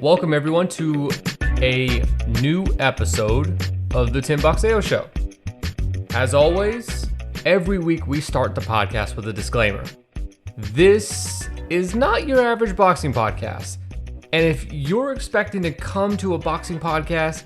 welcome everyone to a new episode of the Tim Boxeo Show. As always, every week we start the podcast with a disclaimer. This is not your average boxing podcast. And if you're expecting to come to a boxing podcast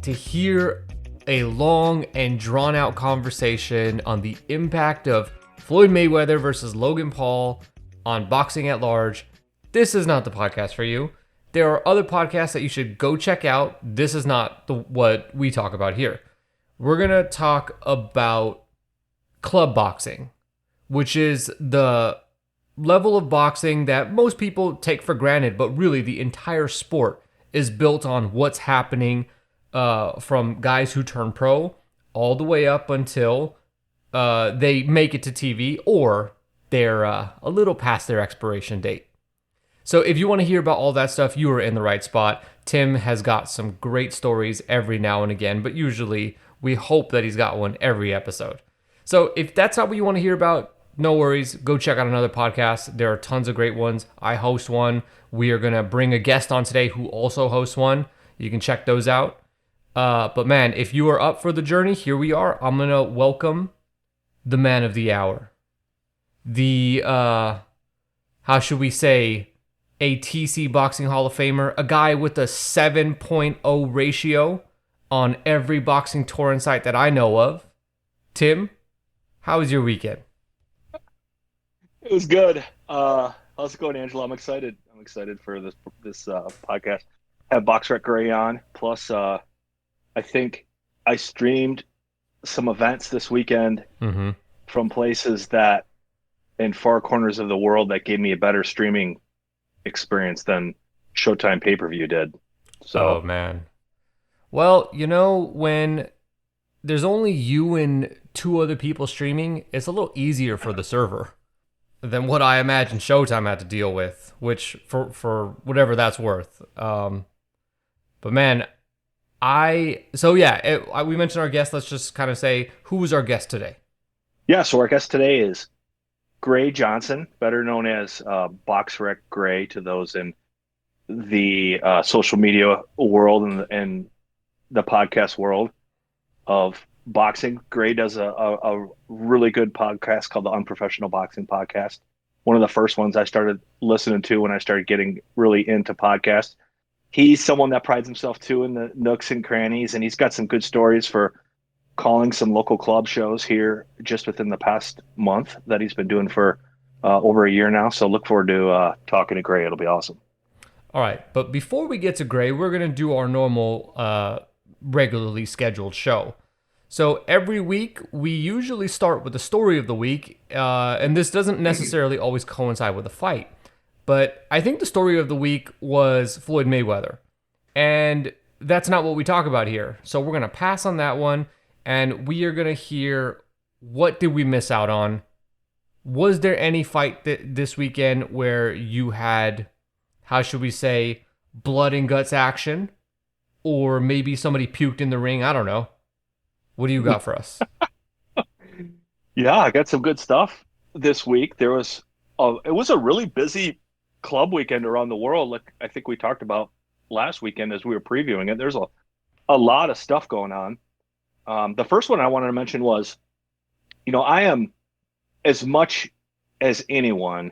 to hear a long and drawn out conversation on the impact of Floyd Mayweather versus Logan Paul on boxing at large, this is not the podcast for you. There are other podcasts that you should go check out. This is not what we talk about here. We're going to talk about club boxing, which is the level of boxing that most people take for granted, but really the entire sport is built on what's happening from guys who turn pro all the way up until they make it to TV or they're a little past their expiration date. So if you want to hear about all that stuff, you are in the right spot. Tim has got some great stories every now and again, but usually we hope that he's got one every episode. So if that's not what you want to hear about, no worries. Go check out another podcast. There are tons of great ones. I host one. We are going to bring a guest on today who also hosts one. You can check those out. But man, if you are up for the journey, here we are. I'm going to welcome the man of the hour. The, how should we say, a TC Boxing Hall of Famer, a guy with a 7.0 ratio on every boxing torrent site that I know of. Tim, how was your weekend? It was good. How's it going, Angela? I'm excited. I'm excited for this podcast. I have BoxrecGrey on. Plus, I think I streamed some events this weekend from places that in far corners of the world that gave me a better streaming experience than Showtime pay-per-view did. So, oh man. Well, you know, when there's only you and two other people streaming, it's a little easier for the server than what I imagine Showtime had to deal with, which for whatever that's worth. But man, we mentioned our guest. Let's just kind of say, who was our guest today? Yeah, so our guest today is Gray Johnson, better known as BoxrecGrey to those in the social media world and the podcast world of boxing. Gray does a really good podcast called the Unprofessional Boxing Podcast. One of the first ones I started listening to when I started getting really into podcasts. He's someone that prides himself too in the nooks and crannies, and he's got some good stories for calling some local club shows here just within the past month that he's been doing for over a year now. So look forward to talking to Gray. It'll be awesome. All right. But before we get to Gray, we're going to do our normal regularly scheduled show. So every week, we usually start with the story of the week. And this doesn't necessarily always coincide with a fight. But I think the story of the week was Floyd Mayweather. And that's not what we talk about here. So we're going to pass on that one. And we are going to hear, what did we miss out on? Was there any fight this weekend where you had, how should we say, blood and guts action? Or maybe somebody puked in the ring? I don't know. What do you got for us? Yeah, I got some good stuff this week. It was a really busy club weekend around the world. Like I think we talked about last weekend as we were previewing it. There's a lot of stuff going on. The first one I wanted to mention was, I am as much as anyone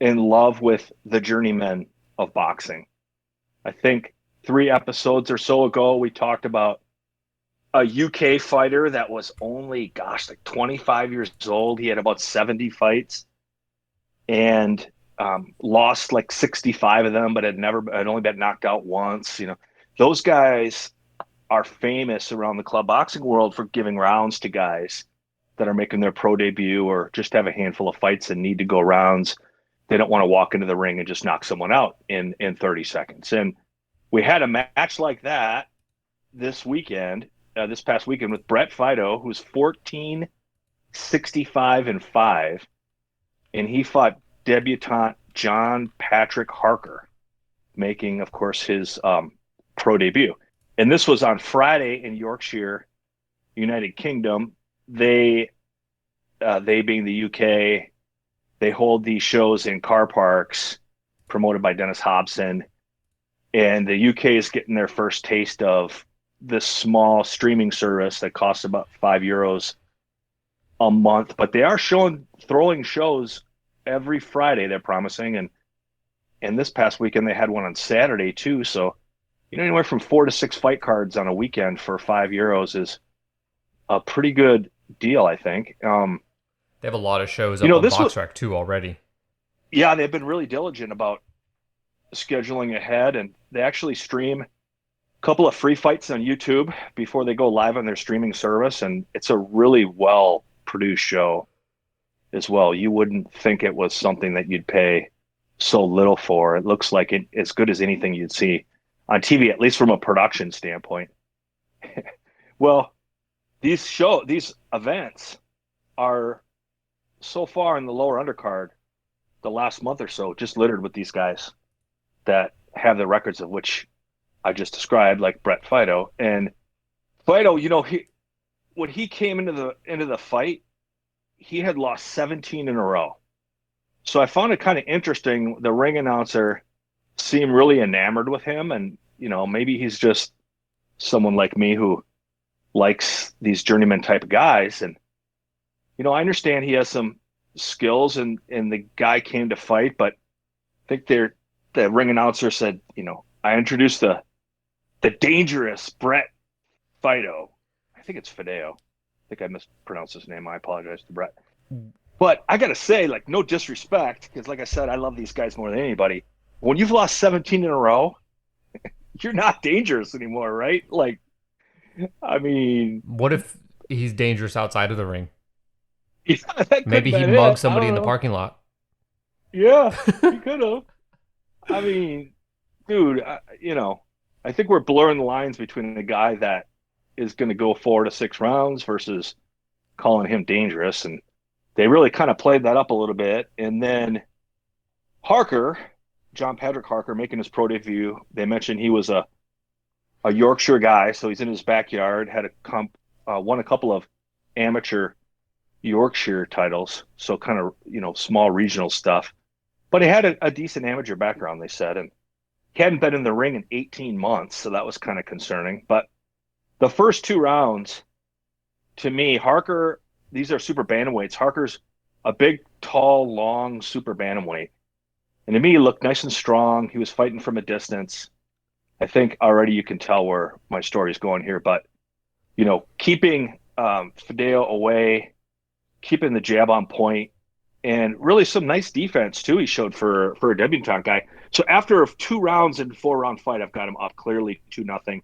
in love with the journeymen of boxing. I think 3 episodes or so ago, we talked about a UK fighter that was only, like 25 years old. He had about 70 fights and lost like 65 of them, but had only been knocked out once. Those guys are famous around the club boxing world for giving rounds to guys that are making their pro debut or just have a handful of fights and need to go rounds. They don't want to walk into the ring and just knock someone out in 30 seconds. And we had a match like that this past weekend with Brett Fido, who's 14, 65-5, and he fought debutant John Patrick Harker, making, of course, his pro debut. And this was on Friday in Yorkshire, United Kingdom. They being the UK, they hold these shows in car parks promoted by Dennis Hobson. And the UK is getting their first taste of this small streaming service that costs about €5 a month, but they are throwing shows every Friday. They're promising, and this past weekend they had one on Saturday too. So anywhere from 4 to 6 fight cards on a weekend for €5 is a pretty good deal, I think. They have a lot of shows up on This was Boxrec too already. yeah, they've been really diligent about scheduling ahead, and they actually stream a couple of free fights on YouTube before they go live on their streaming service, and it's a really well produced show as well. You wouldn't think it was something that you'd pay so little for. It looks like it as good as anything you'd see on TV, at least from a production standpoint. Well, these events are so far in the lower undercard, the last month or so, just littered with these guys that have the records of which I just described, like Brett Fido. And Fido, when he came into the fight, he had lost 17 in a row. So I found it kind of interesting. The ring announcer seemed really enamored with him, and maybe he's just someone like me who likes these journeyman type of guys. And I understand he has some skills, and the guy came to fight, but I think the ring announcer said, I introduced the dangerous Brett Fido. I think it's Fideo. I think I mispronounced his name. I apologize to Brett. But I got to say, like, no disrespect, because like I said, I love these guys more than anybody. When you've lost 17 in a row, you're not dangerous anymore, right? Like, I mean, What if he's dangerous outside of the ring? yeah, that could Maybe have he been mugged it. I somebody don't in the know. parking lot. Yeah, he could have. I mean, dude, I think we're blurring the lines between the guy that is going to go 4 to 6 rounds versus calling him dangerous. And they really kind of played that up a little bit. And then Harker, John Patrick Harker, making his pro debut, they mentioned he was a Yorkshire guy. So he's in his backyard, won a couple of amateur Yorkshire titles. So kind of, small regional stuff. But he had a decent amateur background, they said. And he hadn't been in the ring in 18 months. So that was kind of concerning. But the first 2 rounds, to me, Harker, these are super bantamweights. Harker's a big, tall, long super bantamweight. And to me, he looked nice and strong. He was fighting from a distance. I think already you can tell where my story is going here. But, keeping Fideo away, keeping the jab on point, and really some nice defense, too, he showed for a debutante guy. So after 2 rounds in 4-round fight, I've got him up clearly 2-0.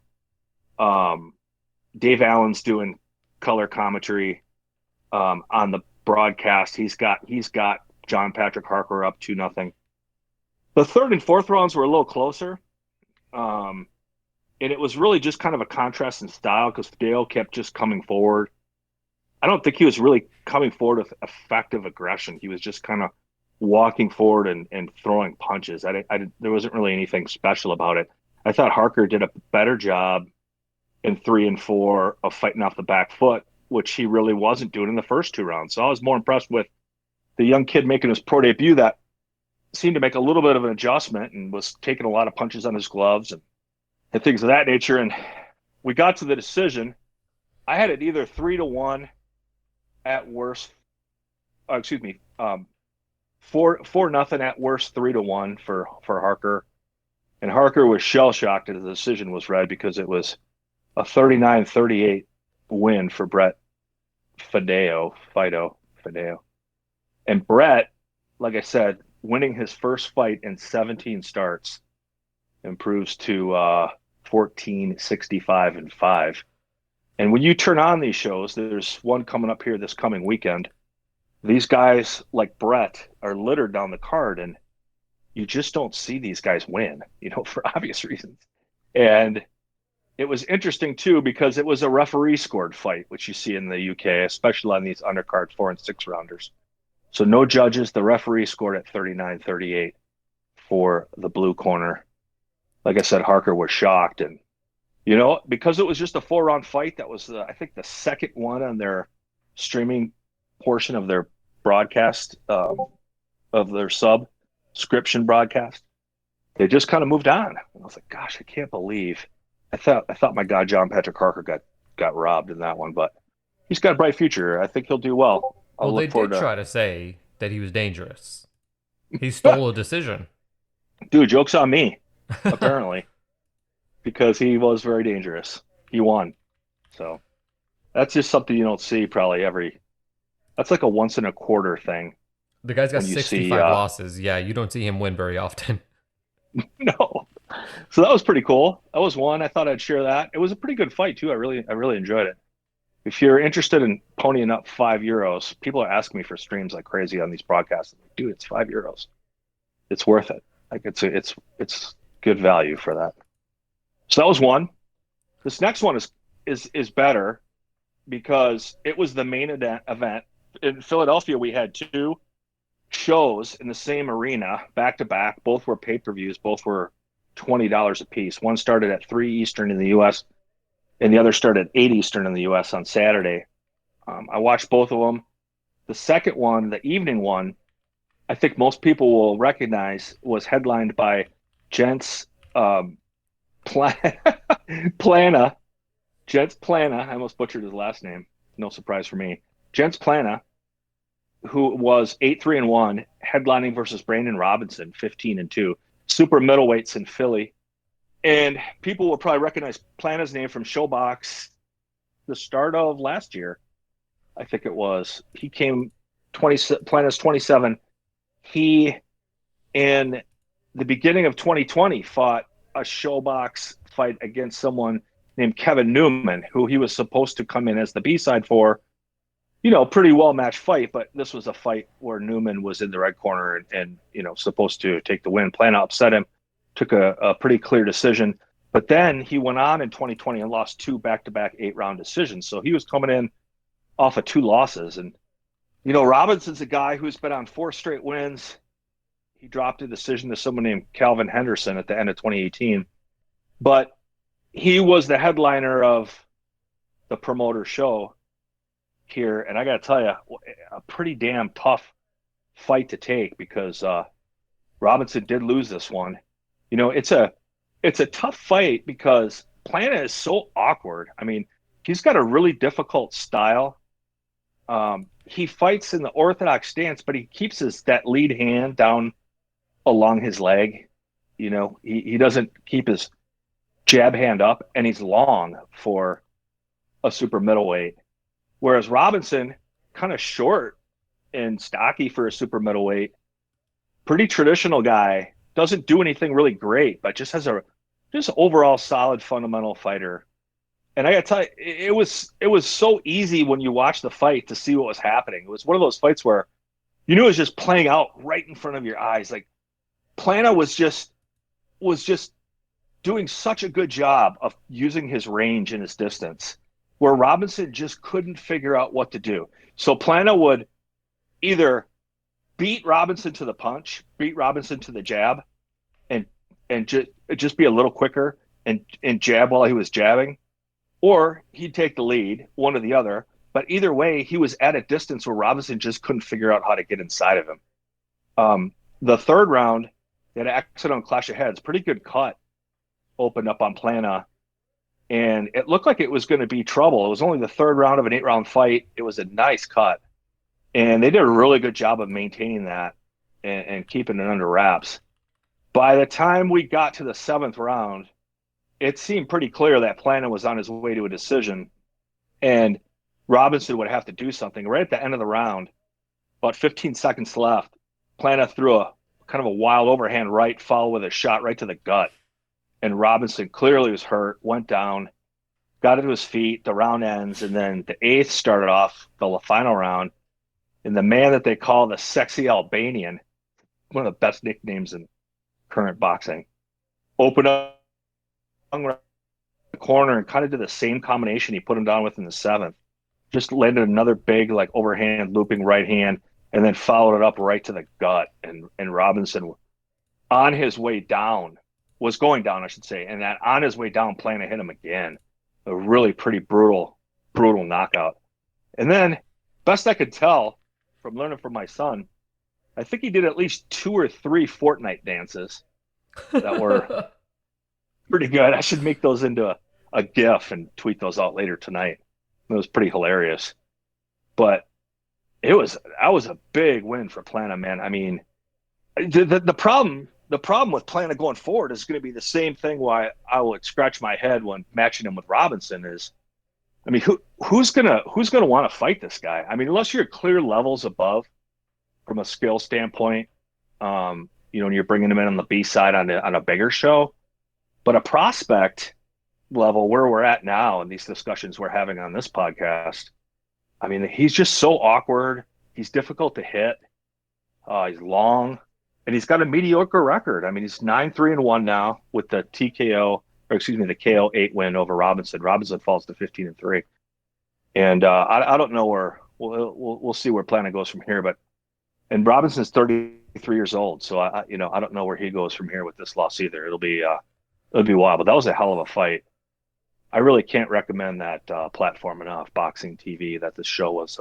Dave Allen's doing color commentary on the broadcast. He's got John Patrick Harker up 2-0. The third and fourth rounds were a little closer, and it was really just kind of a contrast in style because Dale kept just coming forward. I don't think he was really coming forward with effective aggression. He was just kind of walking forward and throwing punches. There wasn't really anything special about it. I thought Harker did a better job in 3 and 4 of fighting off the back foot, which he really wasn't doing in the first 2 rounds. So I was more impressed with the young kid making his pro debut that seemed to make a little bit of an adjustment and was taking a lot of punches on his gloves and things of that nature. And we got to the decision. I had it either 3-1 at worst. Excuse me, 4-0 at worst, 3-1 for Harker. And Harker was shell shocked that the decision was read because it was a 39-38 win for Brett Fido. And Brett, like I said, winning his first fight in 17 starts improves to 14-65-5. And when you turn on these shows, there's one coming up here this coming weekend. These guys like Brett are littered down the card, and you just don't see these guys win, for obvious reasons. And it was interesting, too, because it was a referee scored fight, which you see in the UK, especially on these undercards, 4 and 6 rounders. So no judges. The referee scored at 39-38 for the blue corner. Like I said, Harker was shocked. And, because it was just a 4-round fight, that was, I think, the second one on their streaming portion of their broadcast, of their subscription broadcast. they just kind of moved on. And I was like, gosh, I can't believe. I thought my guy John Patrick Harker got robbed in that one, but he's got a bright future. I think he'll do well. Well, I'll they look forward did to. try to say that he was dangerous. He stole a decision. Dude, joke's on me, apparently, because he was very dangerous. He won. So that's just something you don't see probably every. That's like a once in a quarter thing The guy's got when you see. 65 losses. Yeah, you don't see him win very often. No. So that was pretty cool. That was one. I thought I'd share that. It was a pretty good fight too. I really enjoyed it. If you're interested in ponying up €5, people are asking me for streams like crazy on these broadcasts. I'm like, dude, it's €5. It's worth it. Like it's good value for that. So that was one. This next one is better because it was the main event. In Philadelphia, we had two shows in the same arena back to back. Both were pay-per-views. Both were $20 a piece. One started at 3 Eastern in the US, and the other started at 8 Eastern in the US on Saturday. I watched both of them. The second one, the evening one, I think most people will recognize was headlined by Gents Plana. Gents Plana. I almost butchered his last name. No surprise for me. Gents Plana, who was 8-3-1, headlining versus Brandon Robinson, 15-2. Super middleweights in Philly. And people will probably recognize Plana's name from Showbox the start of last year. I think it was. He came Plana's 27. He, in the beginning of 2020, fought a Showbox fight against someone named Kevin Newman, who he was supposed to come in as the B-side for. Pretty well-matched fight, but this was a fight where Newman was in the red corner and supposed to take the win. Plana upset him, took a pretty clear decision. But then he went on in 2020 and lost two back-to-back 8-round decisions. So he was coming in off of two losses. And, Robinson's a guy who's been on 4 straight wins. He dropped a decision to someone named Calvin Henderson at the end of 2018. But he was the headliner of the promoter show here. And I got to tell you, a pretty damn tough fight to take because Robinson did lose this one. It's a tough fight because Plana is so awkward. I mean, he's got a really difficult style. He fights in the orthodox stance, but he keeps that lead hand down along his leg. He doesn't keep his jab hand up, and he's long for a super middleweight. Whereas Robinson, kind of short and stocky for a super middleweight, pretty traditional guy, doesn't do anything really great, but just has just overall solid fundamental fighter. And I got to tell you, it was so easy when you watch the fight to see what was happening. It was one of those fights where it was just playing out right in front of your eyes. Like Plana was just doing such a good job of using his range and his distance, where Robinson just couldn't figure out what to do. So Plana would either beat Robinson to the punch, beat Robinson to the jab, and just be a little quicker and jab while he was jabbing, or he'd take the lead, one or the other. But either way, he was at a distance where Robinson just couldn't figure out how to get inside of him. The third round, they had an accidental clash of heads, pretty good cut opened up on Plana. And it looked like it was going to be trouble. It was only the third round of an 8-round fight. It was a nice cut. And they did a really good job of maintaining that and keeping it under wraps. By the time we got to the 7th round, it seemed pretty clear that Plana was on his way to a decision. And Robinson would have to do something. Right at the end of the round, about 15 seconds left, Plana threw a kind of a wild overhand right, followed with a shot right to the gut. And Robinson clearly was hurt, went down, got to his feet, the round ends, and then the 8th started off the final round. And the man that they call the sexy Albanian, one of the best nicknames in current boxing, opened up the corner and kind of did the same combination he put him down with in the 7th. Just landed another big, like, overhand looping right hand, and then followed it up right to the gut. And Robinson, on his way down, was going down, I should say, and that on his way down, Plana hit him again. A really pretty brutal knockout. And then, best I could tell from learning from my son, I think he did at least 2 or 3 Fortnite dances that were pretty good. I should make those into a GIF and tweet those out later tonight. It was pretty hilarious. But that was a big win for Plana, man. I mean, the problem with Plana going forward is going to be the same thing. Why I will scratch my head when matching him with Robinson is, I mean, who's gonna want to fight this guy? I mean, unless you're clear levels above from a skill standpoint, and you're bringing him in on the B side on a bigger show. But a prospect level where we're at now and these discussions we're having on this podcast, I mean, he's just so awkward. He's difficult to hit. He's long, and he's got a mediocre record. I mean, he's 9-3-1 now with the the KO 8 win over Robinson. Robinson falls to 15-3, and I don't know where we'll see where Plana goes from here. But Robinson's 33 years old, so I don't know where he goes from here with this loss either. It'll be wild, but that was a hell of a fight. I really can't recommend that platform enough, Boxing TV, that this show was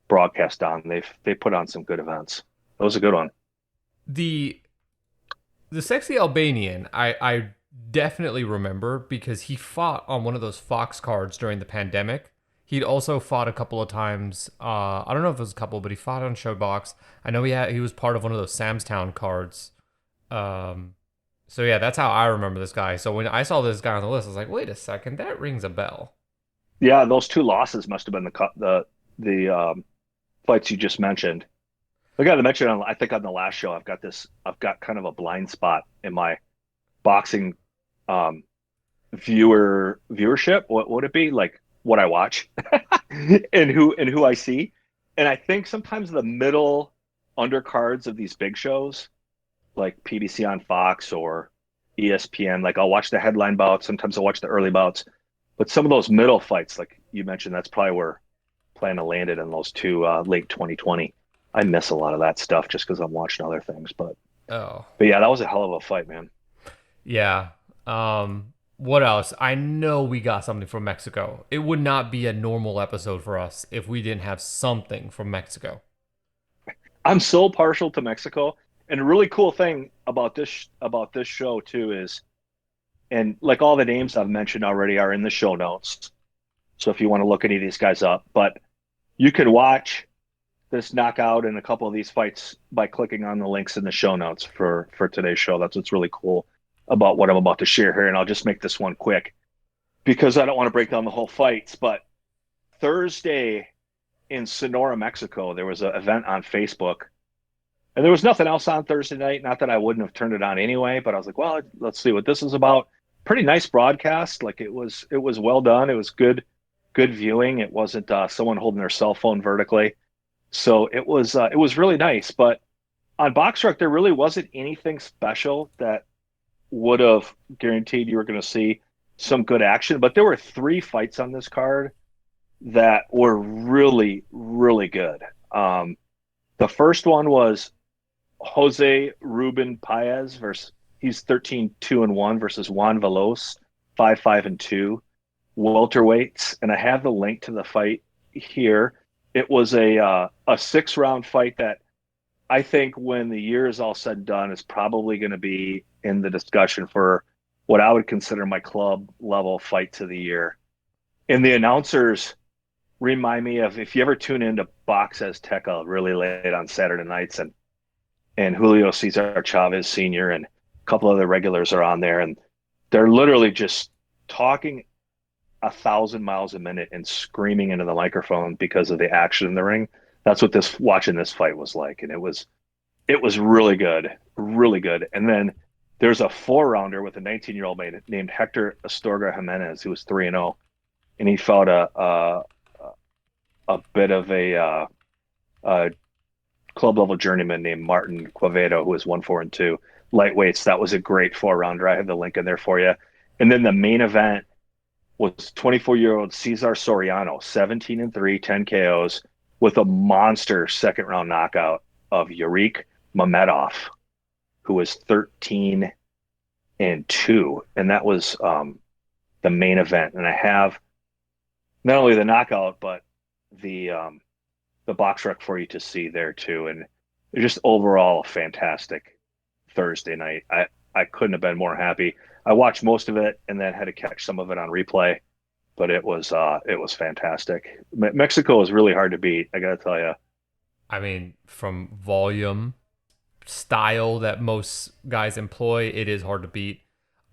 broadcast on. They put on some good events. It was a good one. The sexy Albanian, I definitely remember because he fought on one of those Fox cards during the pandemic. He'd also fought a couple of times. I don't know if it was a couple, but he fought on Showbox. I know he was part of one of those Samstown cards. So yeah, that's how I remember this guy. So when I saw this guy on the list, I was like, wait a second, that rings a bell. Yeah, those two losses must have been the fights you just mentioned. I got to mention, I think on the last show, I've got kind of a blind spot in my boxing um, viewership. What would it be like? What I watch and who I see, and I think sometimes the middle undercards of these big shows, like PBC on Fox or ESPN, like I'll watch the headline bouts. Sometimes I'll watch the early bouts, but some of those middle fights, like you mentioned, that's probably where Plana landed in those two late 2020. I miss a lot of that stuff just because I'm watching other things, Oh, but yeah, that was a hell of a fight, man. yeah. What else? I know we got something from Mexico. It would not be a normal episode for us if we didn't have something from Mexico. I'm so partial to Mexico, and a really cool thing about this show too is, and like all the names I've mentioned already are in the show notes. So if you want to look any of these guys up, but you can watch this knockout and a couple of these fights by clicking on the links in the show notes for today's show. That's what's really cool about what I'm about to share here. And I'll just make this one quick because I don't want to break down the whole fights. But Thursday in Sonora, Mexico, there was an event on Facebook, and there was nothing else on Thursday night. Not that I wouldn't have turned it on anyway, but I was like, well, let's see what this is about. Pretty nice broadcast. Like it was well done. It was good viewing. It wasn't someone holding their cell phone vertically. So it was really nice. But on Boxrec, there really wasn't anything special that would have guaranteed you were going to see some good action. But there were three fights on this card that were really, really good. The first one was Jose Ruben Paez versus he's 13-2-1 versus Juan Veloz 5-5-2 welterweights, and I have the link to the fight here. It was a 6-round fight that I think when the year is all said and done is probably going to be in the discussion for what I would consider my club level fight to the year. And the announcers remind me of if you ever tune into Box Azteca really late on Saturday nights, and Julio Cesar Chavez Sr. and a couple other regulars are on there, and they're literally just talking 1,000 miles a minute and screaming into the microphone because of the action in the ring. That's what watching this fight was like, and it was really good, really good. And then there's a 4-rounder with a 19-year-old named Hector Astorga Jimenez who was 3-0, and he fought a bit of a club level journeyman named Martin Quevedo, who was 1-4-2 lightweights. That was a great 4-rounder. I have the link in there for you. And then the main event was 24-year-old Cesar Soriano, 17-3, 10 KOs, with a monster second-round knockout of Yurik Mamedov, who was 13-2, and that was the main event. And I have not only the knockout, but the Boxrec for you to see there too. And just overall a fantastic Thursday night. I couldn't have been more happy. I watched most of it and then had to catch some of it on replay, but it was fantastic. Mexico is really hard to beat, I got to tell you. I mean, from volume, style that most guys employ, it is hard to beat.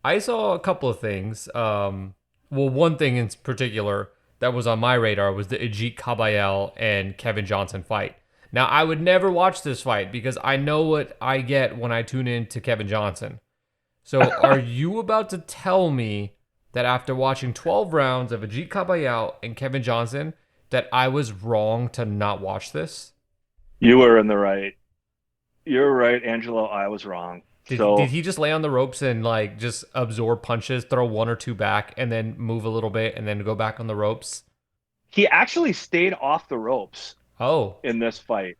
I saw a couple of things. Well, one thing in particular that was on my radar was the Ajit Kabayel and Kevin Johnson fight. Now, I would never watch this fight because I know what I get when I tune in to Kevin Johnson. So, are you about to tell me that after watching 12 rounds of Ajit Kabayel and Kevin Johnson, that I was wrong to not watch this? You were in the right. You're right, Angelo. I was wrong. Did he just lay on the ropes and like just absorb punches, throw one or two back, and then move a little bit, and then go back on the ropes? He actually stayed off the ropes Oh, in this fight.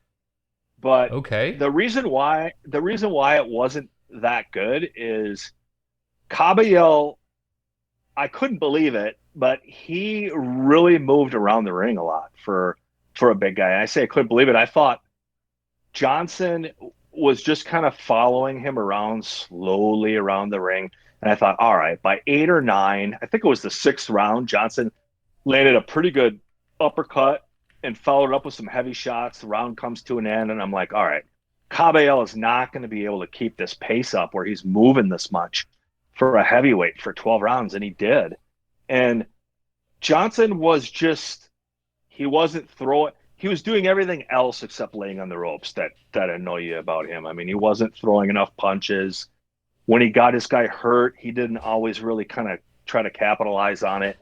But okay. the reason why it wasn't that good is Caballero, I couldn't believe it, but he really moved around the ring a lot for a big guy. And I say I couldn't believe it. I thought Johnson was just kind of following him around slowly around the ring. And I thought, all right, by 8 or 9, I think it was the 6th round, Johnson landed a pretty good uppercut and followed up with some heavy shots. The round comes to an end, and I'm like, all right, Caballero is not going to be able to keep this pace up where he's moving this much for a heavyweight for 12 rounds, and he did. And Johnson was just, he wasn't throwing, he was doing everything else except laying on the ropes that annoy you about him. I mean, he wasn't throwing enough punches. When he got his guy hurt, he didn't always really kind of try to capitalize on it.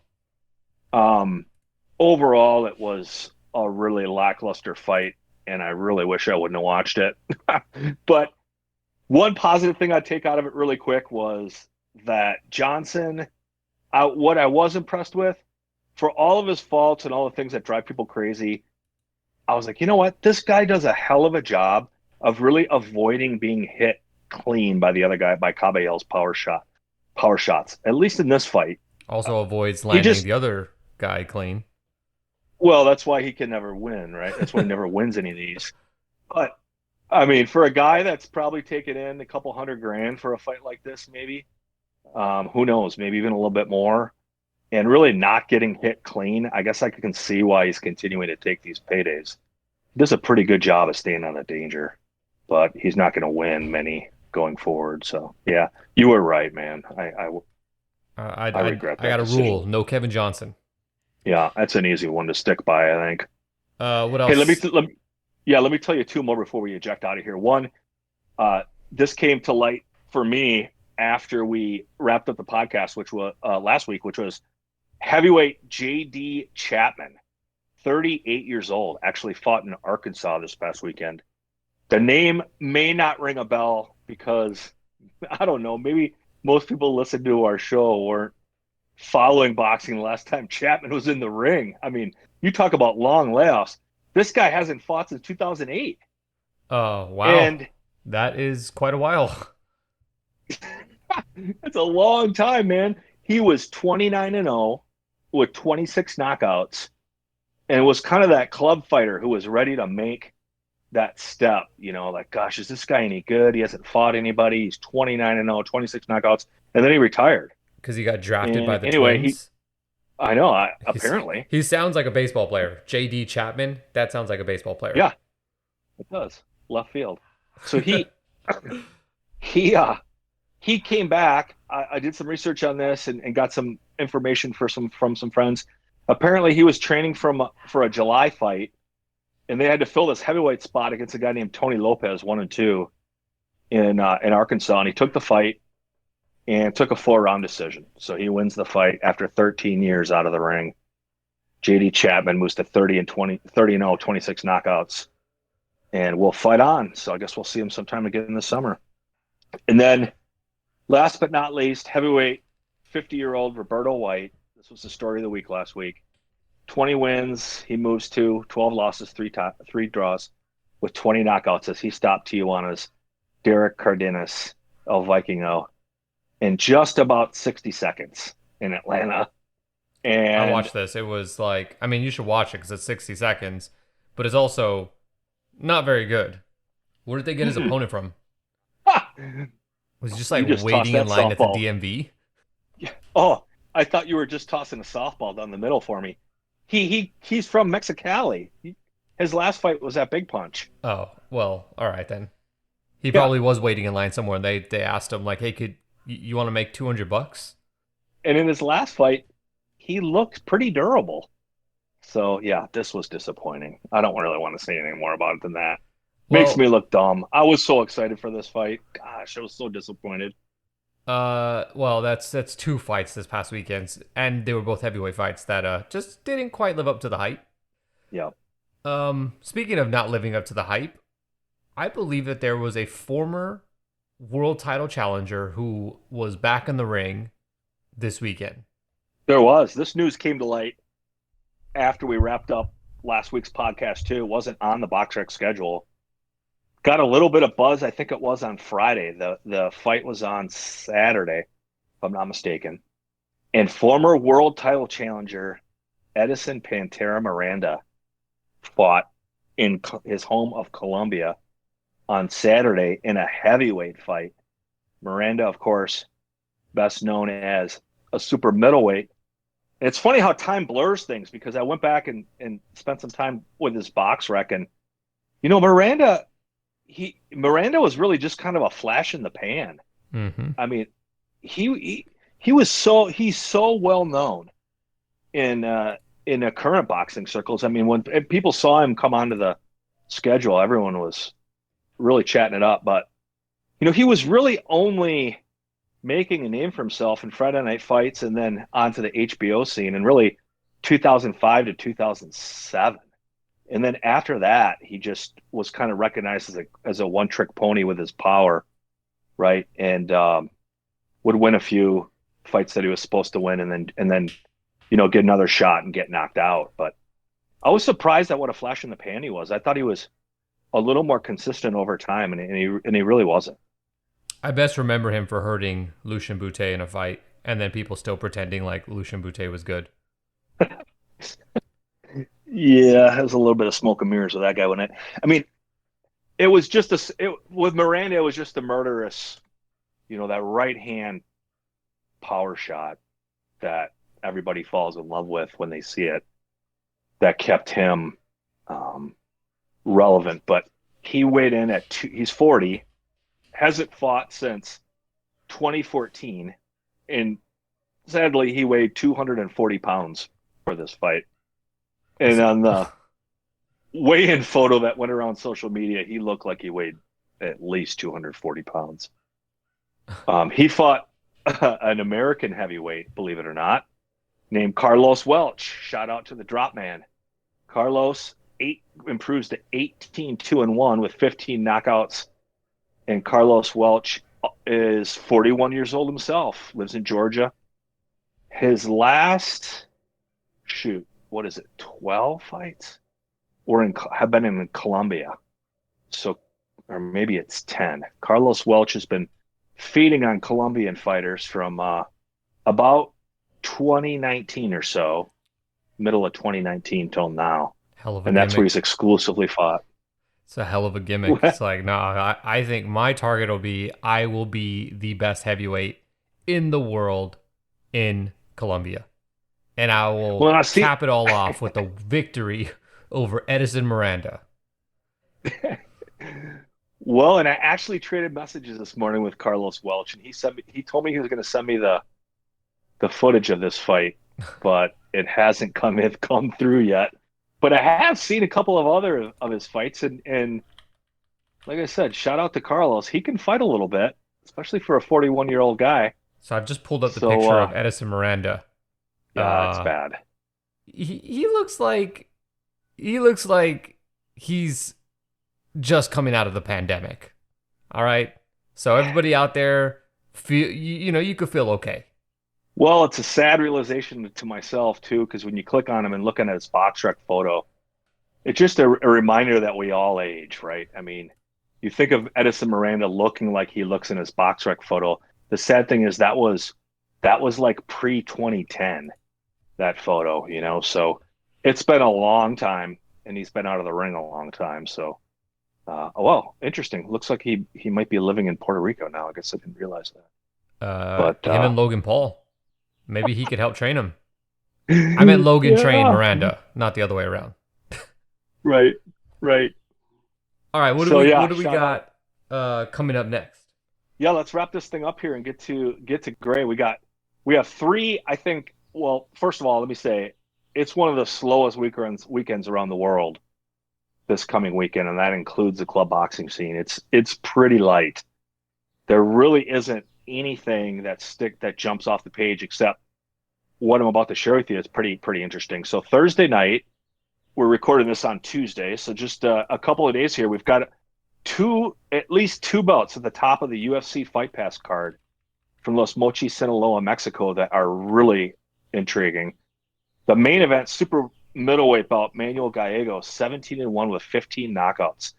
Overall, it was a really lackluster fight, and I really wish I wouldn't have watched it. But one positive thing I'd take out of it really quick was that Johnson, what I was impressed with, for all of his faults and all the things that drive people crazy, I was like, you know what? This guy does a hell of a job of really avoiding being hit clean by the other guy, by Caballero's power shots, at least in this fight. Also avoids landing the other guy clean. Well, that's why he can never win, right? That's why he never wins any of these. But I mean, for a guy that's probably taken in a couple $100,000 for a fight like this, maybe, who knows, maybe even a little bit more, and really not getting hit clean, I guess I can see why he's continuing to take these paydays. He does a pretty good job of staying out of danger, but he's not going to win many going forward. So, yeah, you were right, man. I regret that. I got a decision. rule: no Kevin Johnson. Yeah, that's an easy one to stick by, I think. What else? Hey, let me tell you two more before we eject out of here. One, this came to light for me after we wrapped up the podcast, which was last week, which was heavyweight J.D. Chapman, 38 years old, actually fought in Arkansas this past weekend. The name may not ring a bell because, I don't know, maybe most people listening to our show weren't following boxing the last time Chapman was in the ring. I mean, you talk about long layoffs. This guy hasn't fought since 2008. Oh, wow. And that is quite a while. That's a long time, man. He was 29-0 with 26 knockouts and was kind of that club fighter who was ready to make that step, like, gosh, is this guy any good? He hasn't fought anybody. He's 29-0, 26 knockouts. And then he retired. Because he got drafted by the anyway, Twins? I know, apparently. He sounds like a baseball player. J.D. Chapman, that sounds like a baseball player. Yeah, it does. Left field. So he came back. I did some research on this and got some information from some friends. Apparently, he was training for a July fight, and they had to fill this heavyweight spot against a guy named Tony Lopez, 1-2, in Arkansas. And he took the fight and took a 4-round decision. So he wins the fight after 13 years out of the ring. J.D. Chapman moves to 30-0, 26 knockouts, and will fight on. So I guess we'll see him sometime again this summer. And then, last but not least, heavyweight 50-year-old Roberto White. This was the story of the week last week. 20 wins, he moves to 12 losses, 3 draws, with 20 knockouts as he stopped Tijuana's Derek Cardenas, El Vikingo, in just about 60 seconds in Atlanta. And I watched this. It was like, I mean, you should watch it because it's 60 seconds, but it's also not very good. Where did they get his opponent from? Was he just You like just tossed waiting in that line at the softball. DMV? Yeah. Oh, I thought you were just tossing a softball down the middle for me. He's from Mexicali. His last fight was at Big Punch. Oh, well, all right then. He Yeah. probably was waiting in line somewhere, and they asked him like, "Hey, could you want to make $200?" And in his last fight, he looked pretty durable. So yeah, this was disappointing. I don't really want to say anything more about it than that. Makes me Well, look dumb. I was so excited for this fight. Gosh, I was so disappointed. well, that's two fights this past weekend, and they were both heavyweight fights that just didn't quite live up to the hype. Yeah. Speaking of not living up to the hype, I believe that there was a former world title challenger who was back in the ring this weekend. There was. This news came to light after we wrapped up last week's podcast too. It wasn't on the Boxrec schedule. Got a little bit of buzz. I think it was on Friday. The fight was on Saturday, if I'm not mistaken. And former world title challenger Edison Pantera Miranda fought in his home of Colombia on Saturday in a heavyweight fight. Miranda, of course, best known as a super middleweight. It's funny how time blurs things because I went back and spent some time with his Boxrec, and Miranda was really just kind of a flash in the pan. Mm-hmm. I mean, he's so well known in the current boxing circles. I mean, when people saw him come onto the schedule, everyone was really chatting it up. But he was really only making a name for himself in Friday night fights and then onto the HBO scene in really 2005 to 2007. And then after that, he just was kind of recognized as a one trick pony with his power, right? And would win a few fights that he was supposed to win, and then get another shot and get knocked out. But I was surprised at what a flash in the pan he was. I thought he was a little more consistent over time, and he really wasn't. I best remember him for hurting Lucian Bute in a fight, and then people still pretending like Lucian Bute was good. Yeah, it was a little bit of smoke and mirrors with that guy, wasn't it? I mean, it was just with Miranda, it was just a murderous, that right hand power shot that everybody falls in love with when they see it. That kept him relevant, but he weighed in at he's 40, hasn't fought since 2014, and sadly, he weighed 240 pounds for this fight. And on the weigh-in photo that went around social media, he looked like he weighed at least 240 pounds. He fought an American heavyweight, believe it or not, named Carlos Welch. Shout out to the drop man. Carlos improves to 18-2-1 with 15 knockouts. And Carlos Welch is 41 years old himself, lives in Georgia. His last, 12 fights? Have been in Colombia. So, or maybe it's 10. Carlos Welch has been feeding on Colombian fighters from about 2019 or so, middle of 2019 till now. Hell of a and gimmick. That's where he's exclusively fought. It's a hell of a gimmick. It's like, no, I think my target will be I will be the best heavyweight in the world in Colombia. And I will cap it all off with a victory over Edison Miranda. Well, and I actually traded messages this morning with Carlos Welch, and he told me he was going to send me the footage of this fight, but it hasn't come through yet. But I have seen a couple of other of his fights, and like I said, shout out to Carlos. He can fight a little bit, especially for a 41-year-old guy. So I've just pulled up the picture of Edison Miranda. Yeah, it's bad. He looks like he's just coming out of the pandemic. All right, so everybody out there, you could feel okay. Well, it's a sad realization to myself too, because when you click on him and looking at his Boxrec photo, it's just a reminder that we all age, right? I mean, you think of Edison Miranda looking like he looks in his Boxrec photo. The sad thing is that was like pre-2010, that photo, so it's been a long time, and he's been out of the ring a long time. So Well, interesting. Looks like he might be living in Puerto Rico now. I guess I didn't realize that. But Him and Logan Paul. Maybe he could help train him. I meant Logan train yeah, Miranda, not the other way around. right, right. All right, So what yeah, do we shout out. got coming up next? Yeah, let's wrap this thing up here and get to Gray. We have three. I think. Well, first of all, let me say it's one of the slowest weekends around the world this coming weekend, and that includes the club boxing scene. It's pretty light. There really isn't anything that jumps off the page except what I'm about to share with you. It's pretty interesting. So Thursday night, we're recording this on Tuesday, so just a couple of days here. We've got at least two belts at the top of the UFC Fight Pass card from Los Mochis, Sinaloa, Mexico, that are really intriguing. The main event, super middleweight belt, Manuel Gallego, 17-1 with 15 knockouts,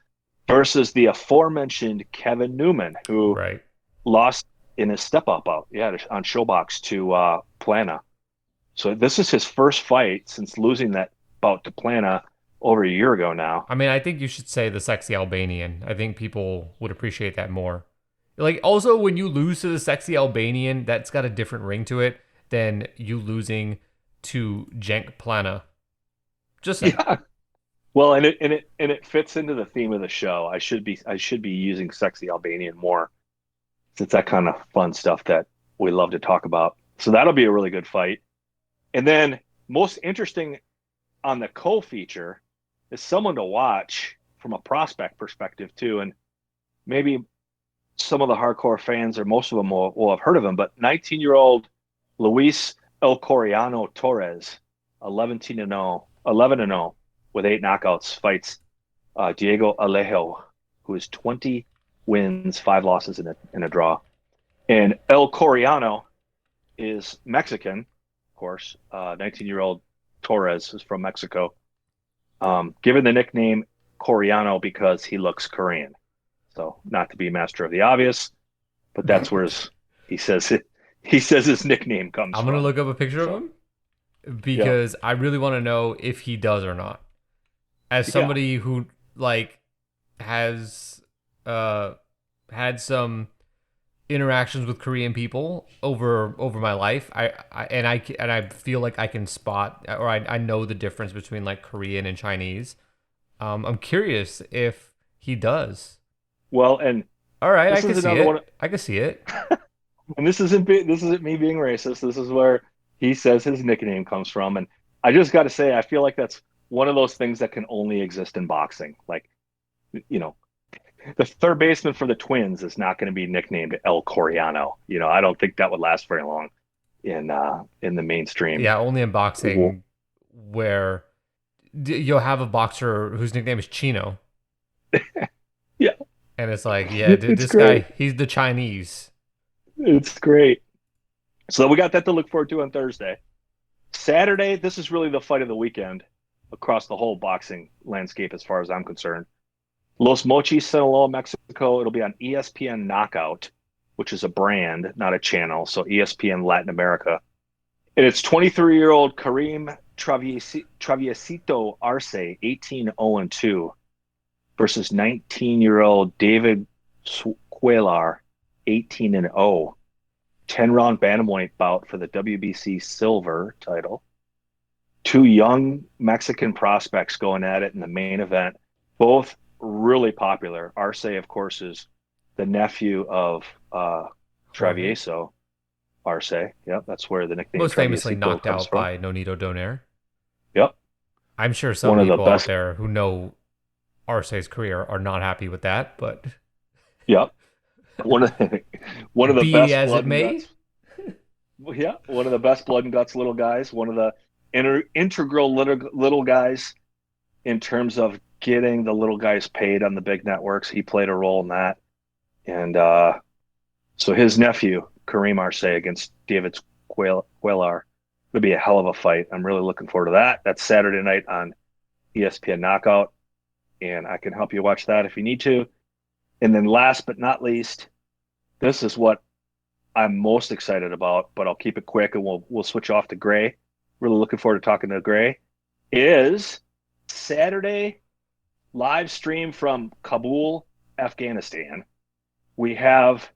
versus the aforementioned Kevin Newman, who Right. lost in his step up bout, on Showbox to Plana. So this is his first fight since losing that bout to Plana over a year ago now. I mean, I think you should say the sexy Albanian. I think people would appreciate that more. Like, also, when you lose to the sexy Albanian, that's got a different ring to it than you losing to Cenk Plana. Just saying. Yeah. Well, and it fits into the theme of the show. I should be using sexy Albanian more. It's that kind of fun stuff that we love to talk about. So that'll be a really good fight. And then most interesting on the co-feature is someone to watch from a prospect perspective too. And maybe some of the hardcore fans or most of them will have heard of him, but 19-year-old Luis El Coriano Torres, 11-0 with 8 knockouts, fights Diego Alejo, who is 20 wins, 5 losses in a draw. And El Coriano is Mexican, of course. 19-year-old Torres is from Mexico. Given the nickname Coriano because he looks Korean. So not to be master of the obvious, but that's where he says his nickname comes I'm going to from. look up a picture of So him yeah, because I really want to know if he does or not. As yeah, somebody who, like, has had some interactions with Korean people over my life. I feel like I can spot, or I know the difference between like Korean and Chinese. I'm curious if he does. well, and All right, I this can is see another one. it. I can see it. And this isn't me being racist. This is where he says his nickname comes from. And I just got to say, I feel like that's one of those things that can only exist in boxing. Like, you know, the third baseman for the Twins is not going to be nicknamed El Coriano. I don't think that would last very long in the mainstream. Yeah, only in boxing where you'll have a boxer whose nickname is Chino, Yeah, and it's like, yeah, it's this guy, great. he's the Chinese. It's great. So we got that to look forward to on Thursday. Saturday, this is really the fight of the weekend across the whole boxing landscape, as far as I'm concerned. Los Mochis, Sinaloa, Mexico. It'll be on ESPN Knockout, which is a brand, not a channel. So ESPN Latin America. And it's 23-year-old Karim Traviesito Arce, 18-0-2, versus 19-year-old David Cuellar, 18-0. 10-round bantamweight bout for the WBC silver title. Two young Mexican prospects going at it in the main event, both really popular. Arce, of course, is the nephew of Jorge, Travieso Arce. Yep, that's where the nickname most famously Traviesito knocked comes out from. by Nonito Donaire. Yep, I'm sure some one of the people out best. there who know Arce's career are not happy with that, but Yep, one of one of the be best as it blood and may. guts. Yeah, one of the best blood and guts little guys. One of the integral little guys in terms of getting the little guys paid on the big networks. He played a role in that. And so his nephew, Kareem Arce, against David Cuellar, would be a hell of a fight. I'm really looking forward to that. That's Saturday night on ESPN Knockout. And I can help you watch that if you need to. And then last but not least, this is what I'm most excited about, but I'll keep it quick and we'll switch off to Gray. Really looking forward to talking to Gray. Is Saturday, live stream from Kabul, Afghanistan. We have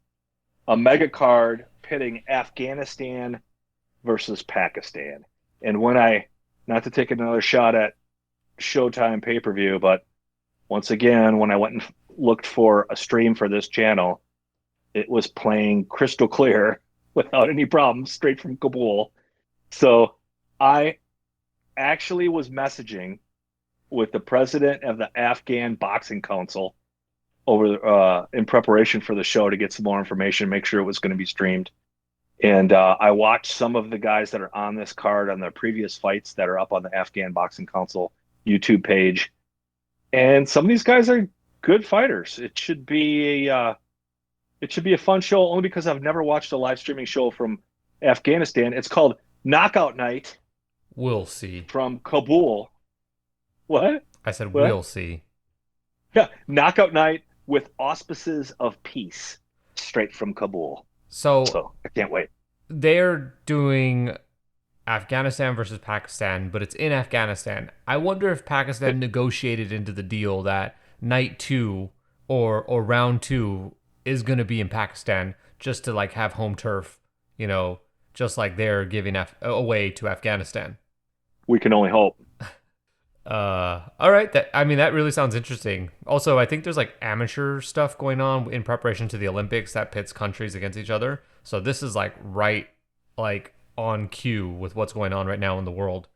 a mega card pitting Afghanistan versus Pakistan. And not to take another shot at Showtime pay-per-view, but once again, when I went and looked for a stream for this channel, it was playing crystal clear without any problems straight from Kabul. So I actually was messaging with the president of the Afghan Boxing Council over in preparation for the show to get some more information, make sure it was going to be streamed. And I watched some of the guys that are on this card on their previous fights that are up on the Afghan Boxing Council YouTube page. And some of these guys are good fighters. It should be a fun show only because I've never watched a live streaming show from Afghanistan. It's called Knockout Night. We'll see. From Kabul. What? I said we'll see. Yeah, Knockout Night with auspices of peace straight from Kabul. So I can't wait. They're doing Afghanistan versus Pakistan, but it's in Afghanistan. I wonder if Pakistan negotiated into the deal that night 2 or round 2 is going to be in Pakistan just to like have home turf, just like they're giving away to Afghanistan. We can only hope. All right. That really sounds interesting. Also, I think there's like amateur stuff going on in preparation to the Olympics that pits countries against each other. So this is like right, like on cue with what's going on right now in the world.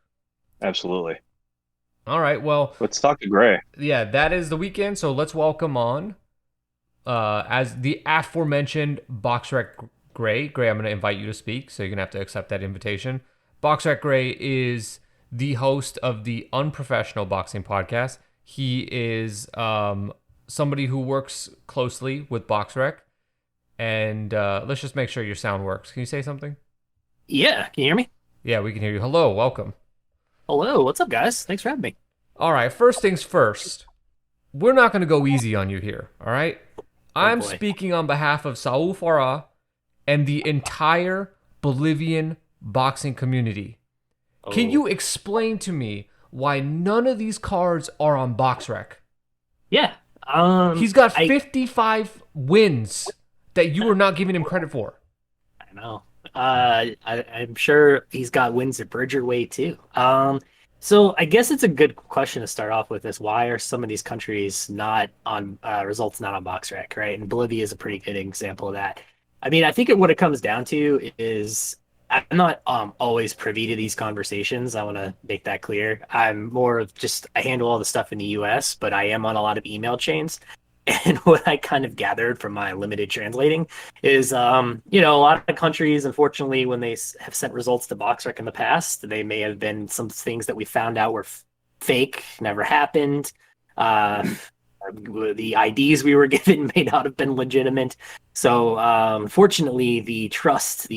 Absolutely. All right. Well, let's talk to Gray. Yeah, that is the weekend. So let's welcome on, as the aforementioned BoxrecGrey. Gray, I'm going to invite you to speak, so you're going to have to accept that invitation. BoxrecGrey is the host of the Unprofessional Boxing Podcast. He is somebody who works closely with Boxrec. And let's just make sure your sound works. Can you say something? Yeah, can you hear me? Yeah, we can hear you. Hello, welcome. Hello, what's up, guys? Thanks for having me. All right, first things first. We're not going to go easy on you here, all right? I'm speaking on behalf of Saul Farah and the entire Bolivian boxing community. Can you explain to me why none of these cards are on Boxrec? Yeah. He's got 55 wins that you are not giving him credit for. I know. I'm sure he's got wins at Bridger Way too. So I guess it's a good question to start off with is why are some of these countries not on results not on Boxrec, right? And Bolivia is a pretty good example of that. I mean, I think what it comes down to is I'm not always privy to these conversations. I want to make that clear. I'm more of just I handle all the stuff in the U.S., but I am on a lot of email chains. And what I kind of gathered from my limited translating is, a lot of countries, unfortunately, when they have sent results to Boxrec in the past, they may have been some things that we found out were fake, never happened. The IDs we were given may not have been legitimate. So, unfortunately, the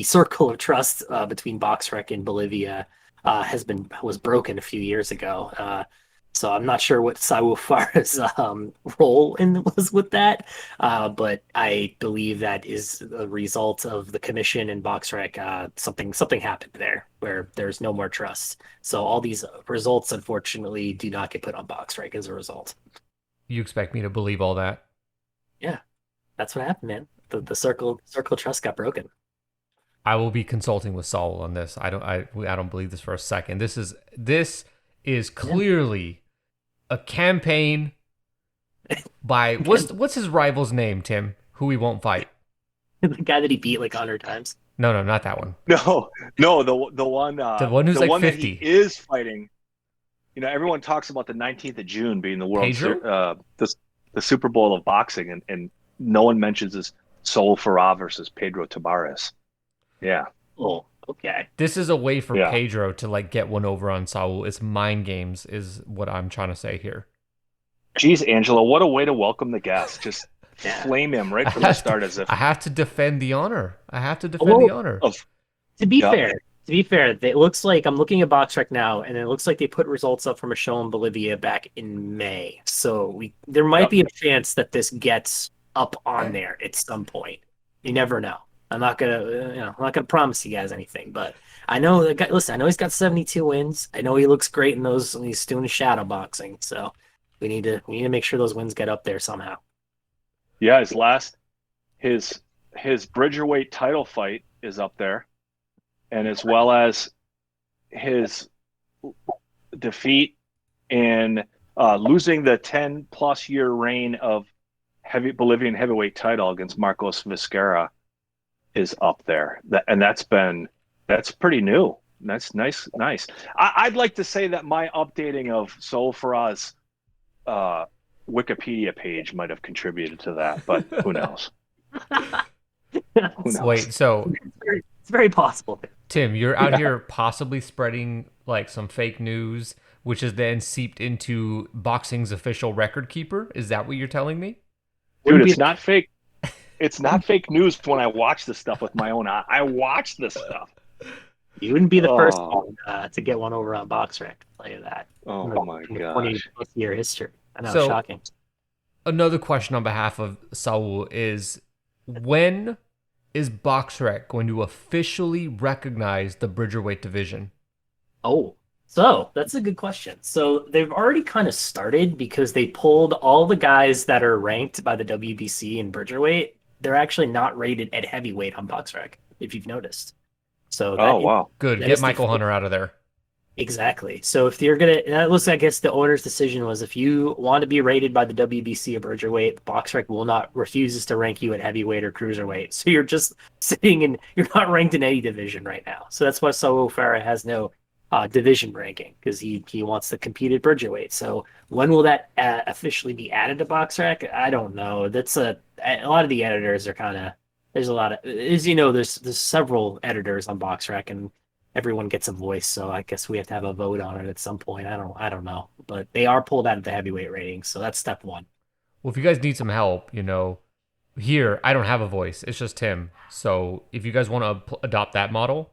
circle of trust between Boxrec and Bolivia was broken a few years ago. So I'm not sure what Saul Farah's role was with that, but I believe that is a result of the commission and Boxrec. Something happened there where there's no more trust. So all these results, unfortunately, do not get put on Boxrec as a result. You expect me to believe all that? Yeah, that's what happened, man. The circle of trust got broken. I will be consulting with Saul on this. I don't believe this for a second. This is clearly a campaign by what's his rival's name, Tim? Who he won't fight? The guy that he beat like 100 times. No, not that one. No, the one. The one who's like 50 that he is fighting. Everyone talks about the 19th of June being the the Super Bowl of boxing, and no one mentions this Saul Farah versus Pedro Tabarez. Yeah. Oh, okay. This is a way for Pedro to like get one over on Saul. It's mind games, is what I'm trying to say here. Jeez, Angela, what a way to welcome the guest. Just flame him right from the start as if I have to defend the honor. The honor. To be fair, it looks like I'm looking at Boxrec now, and it looks like they put results up from a show in Bolivia back in May. So there might be a chance that this gets up on there at some point. You never know. I'm not gonna promise you guys anything, but I know I know he's got 72 wins. I know he looks great in those when he's doing shadow boxing. So We need to make sure those wins get up there somehow. Yeah, his Bridgerweight title fight is up there, and as well as his defeat in losing the 10+ year reign of Bolivian heavyweight title against Marcos Vizcarra is up there. That's pretty new. That's nice. I'd like to say that my updating of Saul Farah's Wikipedia page might have contributed to that, but who knows? Who knows? Wait, so it's very possible. Tim, you're out here possibly spreading like some fake news, which is then seeped into boxing's official record keeper. Is that what you're telling me? Dude, it's not fake. It's not fake news when I watch this stuff with my own eye. I watch this stuff. You wouldn't be the first one to get one over on Boxrec. I'll tell you that. Oh my gosh. 20-year history. I know, So, shocking. Another question on behalf of Saul is, when is Boxrec going to officially recognize the Bridgerweight division? Oh, so that's a good question. So they've already kind of started because they pulled all the guys that are ranked by the WBC in Bridgerweight. They're actually not rated at heavyweight on Boxrec, if you've noticed. So wow. Good. Get Michael Hunter out of there. Exactly. So if you're gonna, that looks, I guess the owner's decision was if you want to be rated by the WBC or Bridgerweight, Boxrec refuses to rank you at heavyweight or cruiserweight. So you're just you're not ranked in any division right now. So that's why Saul Farah has no division ranking, because he wants to compete at Bridgerweight. So when will that officially be added to Boxrec? I don't know. That's a lot of the editors are kind of, there's a lot of, as you know, there's several editors on Boxrec, and everyone gets a voice. So I guess we have to have a vote on it at some point. I don't know, but they are pulled out of the heavyweight ratings. So that's step one. Well, if you guys need some help, here I don't have a voice. It's just Tim. So if you guys want to adopt that model,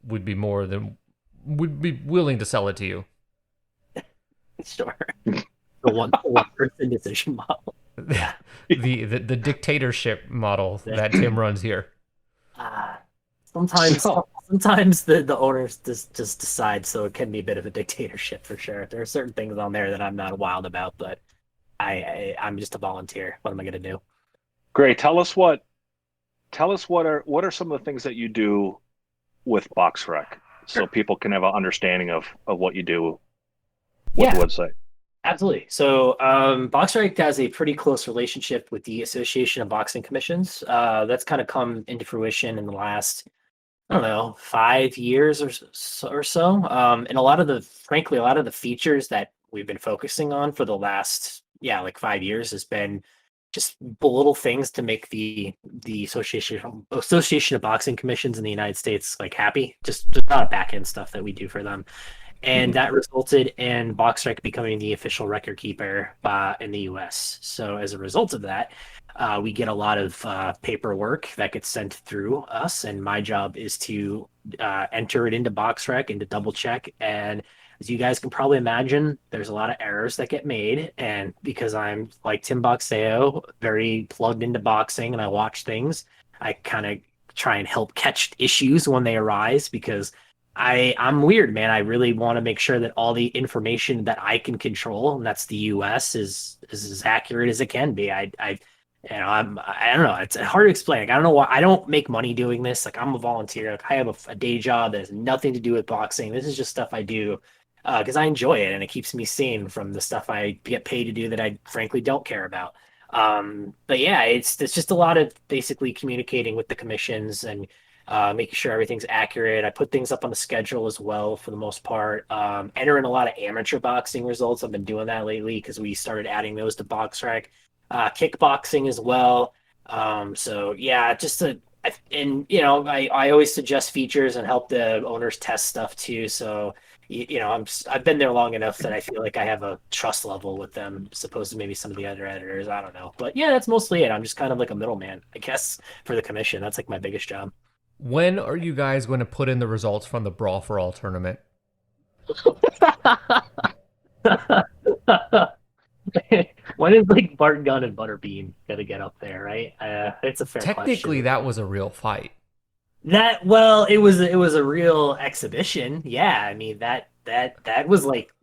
would be willing to sell it to you. Sure. The one person decision model. Yeah. the dictatorship model that Tim runs here. Sometimes the owners just decide, so it can be a bit of a dictatorship for sure. There are certain things on there that I'm not wild about, but I'm just a volunteer. What am I gonna do? Great. Tell us what are some of the things that you do with Boxrec, so people can have an understanding of what you do with the website. Absolutely. So Boxrec has a pretty close relationship with the Association of Boxing Commissions. That's kind of come into fruition in the last, I don't know, 5 years or so. And a lot of the features that we've been focusing on for the last, like 5 years has been just little things to make the Association of Boxing Commissions in the United States like happy. Just a lot of back end stuff that we do for them. And that resulted in Boxrec becoming the official record keeper in the US. So as a result of that, we get a lot of paperwork that gets sent through us. And my job is to enter it into Boxrec and to double check. And as you guys can probably imagine, there's a lot of errors that get made. And because I'm like Tim Boxeo, very plugged into boxing and I watch things, I kind of try and help catch issues when they arise, because I'm weird, man. I really want to make sure that all the information that I can control, and that's the US, is as accurate as it can be. I don't know. It's hard to explain. Like, I don't know why I don't make money doing this. Like, I'm a volunteer. Like, I have a day job that has nothing to do with boxing. This is just stuff I do because I enjoy it, and it keeps me sane from the stuff I get paid to do that I frankly don't care about. But yeah, it's just a lot of basically communicating with the commissions and making sure everything's accurate. I put things up on the schedule as well for the most part. Entering a lot of amateur boxing results. I've been doing that lately because we started adding those to Boxrec. Kickboxing as well. So yeah, I always suggest features and help the owners test stuff too. So I've been there long enough that I feel like I have a trust level with them, as opposed to maybe some of the other editors. I don't know, but yeah, that's mostly it. I'm just kind of like a middleman, I guess, for the commission. That's like my biggest job. When are you guys going to put in the results from the Brawl for All tournament? When is like Bart Gunn and Butterbean gonna get up there, right? It's a fair Technically, question. that was a real fight. It was a real exhibition. Yeah, I mean that was like,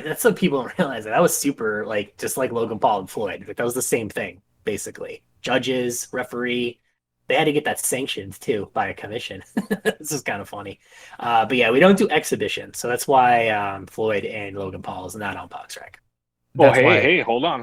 That's what people don't realize. That was super, like, just like Logan Paul and Floyd. Like, that was the same thing, basically. Judges, referee, they had to get that sanctioned too by a commission. This is kind of funny. But yeah, we don't do exhibitions, so that's why Floyd and Logan Paul is not on Boxrec. Oh, That's why. hey, hold on.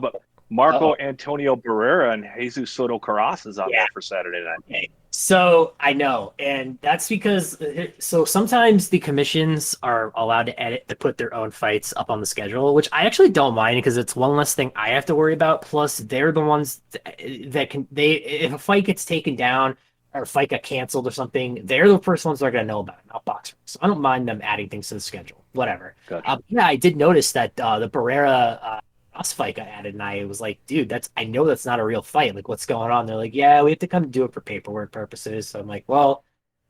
But Marco Antonio Barrera and Jesus Soto Caras is on there for Saturday night. Okay. So I know, and that's because so sometimes the commissions are allowed to put their own fights up on the schedule, which I actually don't mind because it's one less thing I have to worry about. Plus, they're the ones that can if a fight gets taken down or a fight got canceled or something, they're the first ones that are going to know about it, not Boxer. So I don't mind them adding things to the schedule, whatever. Gotcha. Yeah, I did notice that the Barrera us fight got added, and I was like, dude, I know that's not a real fight. Like, what's going on? They're like, yeah, we have to come do it for paperwork purposes. So I'm like, well,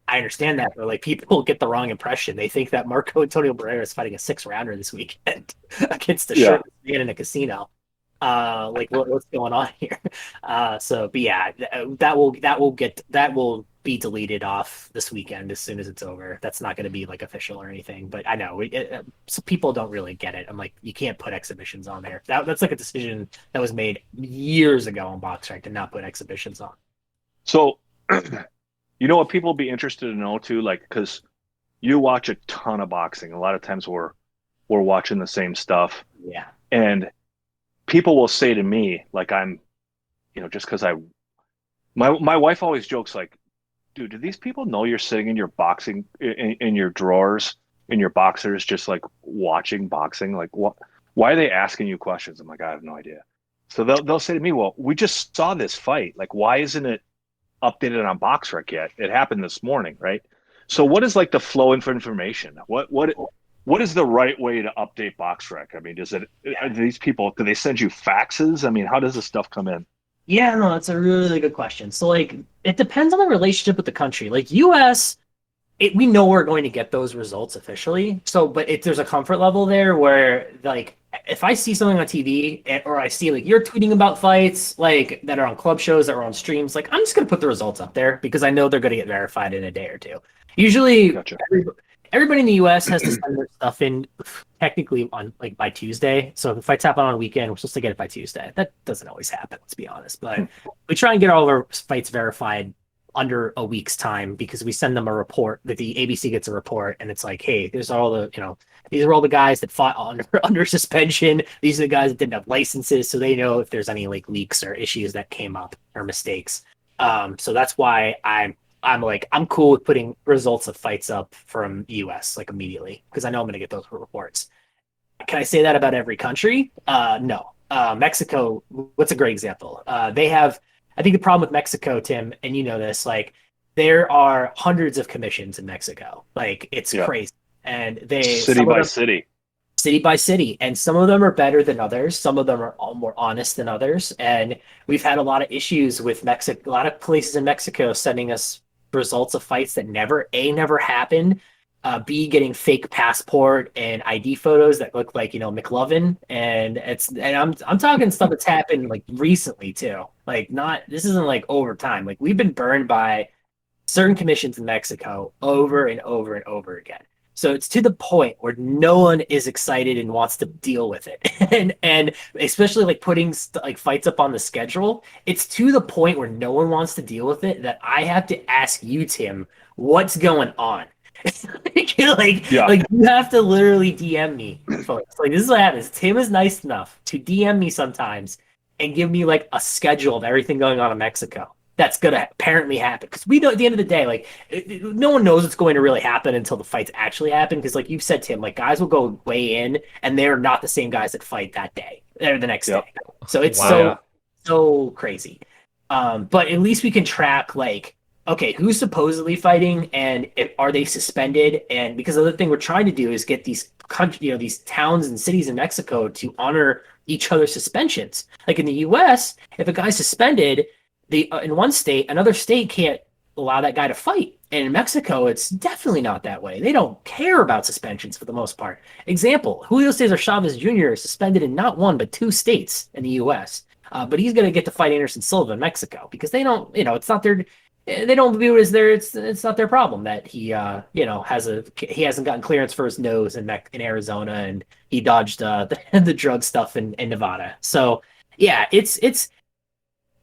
I understand that, but like, people get the wrong impression. They think that Marco Antonio Barrera is fighting a 6-rounder this weekend against a shirtless man in a casino. Like, what's going on here? But yeah, that will be deleted off this weekend as soon as it's over. That's not going to be like official or anything, but I know so people don't really get it. I'm like, you can't put exhibitions on there. That's like a decision that was made years ago on Boxrec to not put exhibitions on. So, you know what people will be interested to know too, like, because you watch a ton of boxing. A lot of times we're watching the same stuff. Yeah. And people will say to me, like, I'm, just because my wife always jokes like, dude, do these people know you're sitting in your boxing in your drawers, in your boxers, just like watching boxing? Like, what? Why are they asking you questions? I'm like, I have no idea. So they'll say to me, well, we just saw this fight. Like, why isn't it updated on Boxrec yet? It happened this morning, right? So what is like the flow of information? What is the right way to update Boxrec? I mean, these people, do they send you faxes? I mean, how does this stuff come in? Yeah, no, that's a really good question. So, like, it depends on the relationship with the country. Like, US, we know we're going to get those results officially. So, but there's a comfort level there where, like, if I see something on TV or I see, like, you're tweeting about fights, like, that are on club shows, that are on streams, like, I'm just going to put the results up there because I know they're going to get verified in a day or two. Usually, Gotcha. Everybody in the US has to send their stuff in technically on like by Tuesday. So if the fights happen on a weekend, we're supposed to get it by Tuesday. That doesn't always happen, let's be honest. But we try and get all of our fights verified under a week's time because we send them a report that the ABC gets a report and it's like, hey, these are all the guys that fought under suspension. These are the guys that didn't have licenses, so they know if there's any like leaks or issues that came up or mistakes. So that's why I'm cool with putting results of fights up from US like immediately because I know I'm going to get those reports. Can I say that about every country? No. Mexico, what's a great example? They have, I think the problem with Mexico, Tim, and you know this, like there are hundreds of commissions in Mexico. Like it's crazy. And city by city. And some of them are better than others. Some of them are all more honest than others. And we've had a lot of issues with Mexico, a lot of places in Mexico sending us results of fights that never happened, B, getting fake passport and ID photos that look like McLovin, and I'm talking stuff that's happened like recently too, like this isn't like over time. Like we've been burned by certain commissions in Mexico over and over and over again. So it's to the point where no one is excited and wants to deal with it. and especially like putting like fights up on the schedule, it's to the point where no one wants to deal with it that I have to ask you, Tim, what's going on? like you have to literally DM me, folks. Like this is what happens. Tim is nice enough to DM me sometimes and give me like a schedule of everything going on in Mexico. That's gonna apparently happen because we know at the end of the day, like no one knows what's going to really happen until the fights actually happen. Because like you said, Tim, like guys will go way in and they're not the same guys that fight that day or the next day. So it's so crazy. But at least we can track like, okay, who's supposedly fighting and are they suspended? And because the other thing we're trying to do is get these these towns and cities in Mexico to honor each other's suspensions. Like in the U.S., if a guy's suspended, in one state, another state can't allow that guy to fight. And in Mexico, it's definitely not that way. They don't care about suspensions for the most part. Example, Julio Cesar Chavez Jr. is suspended in not one, but 2 states in the U.S. But he's going to get to fight Anderson Silva in Mexico because they don't, it's not their, they don't view it as it's not their problem that he he hasn't gotten clearance for his nose in Arizona, and he dodged the drug stuff in Nevada. So yeah, it's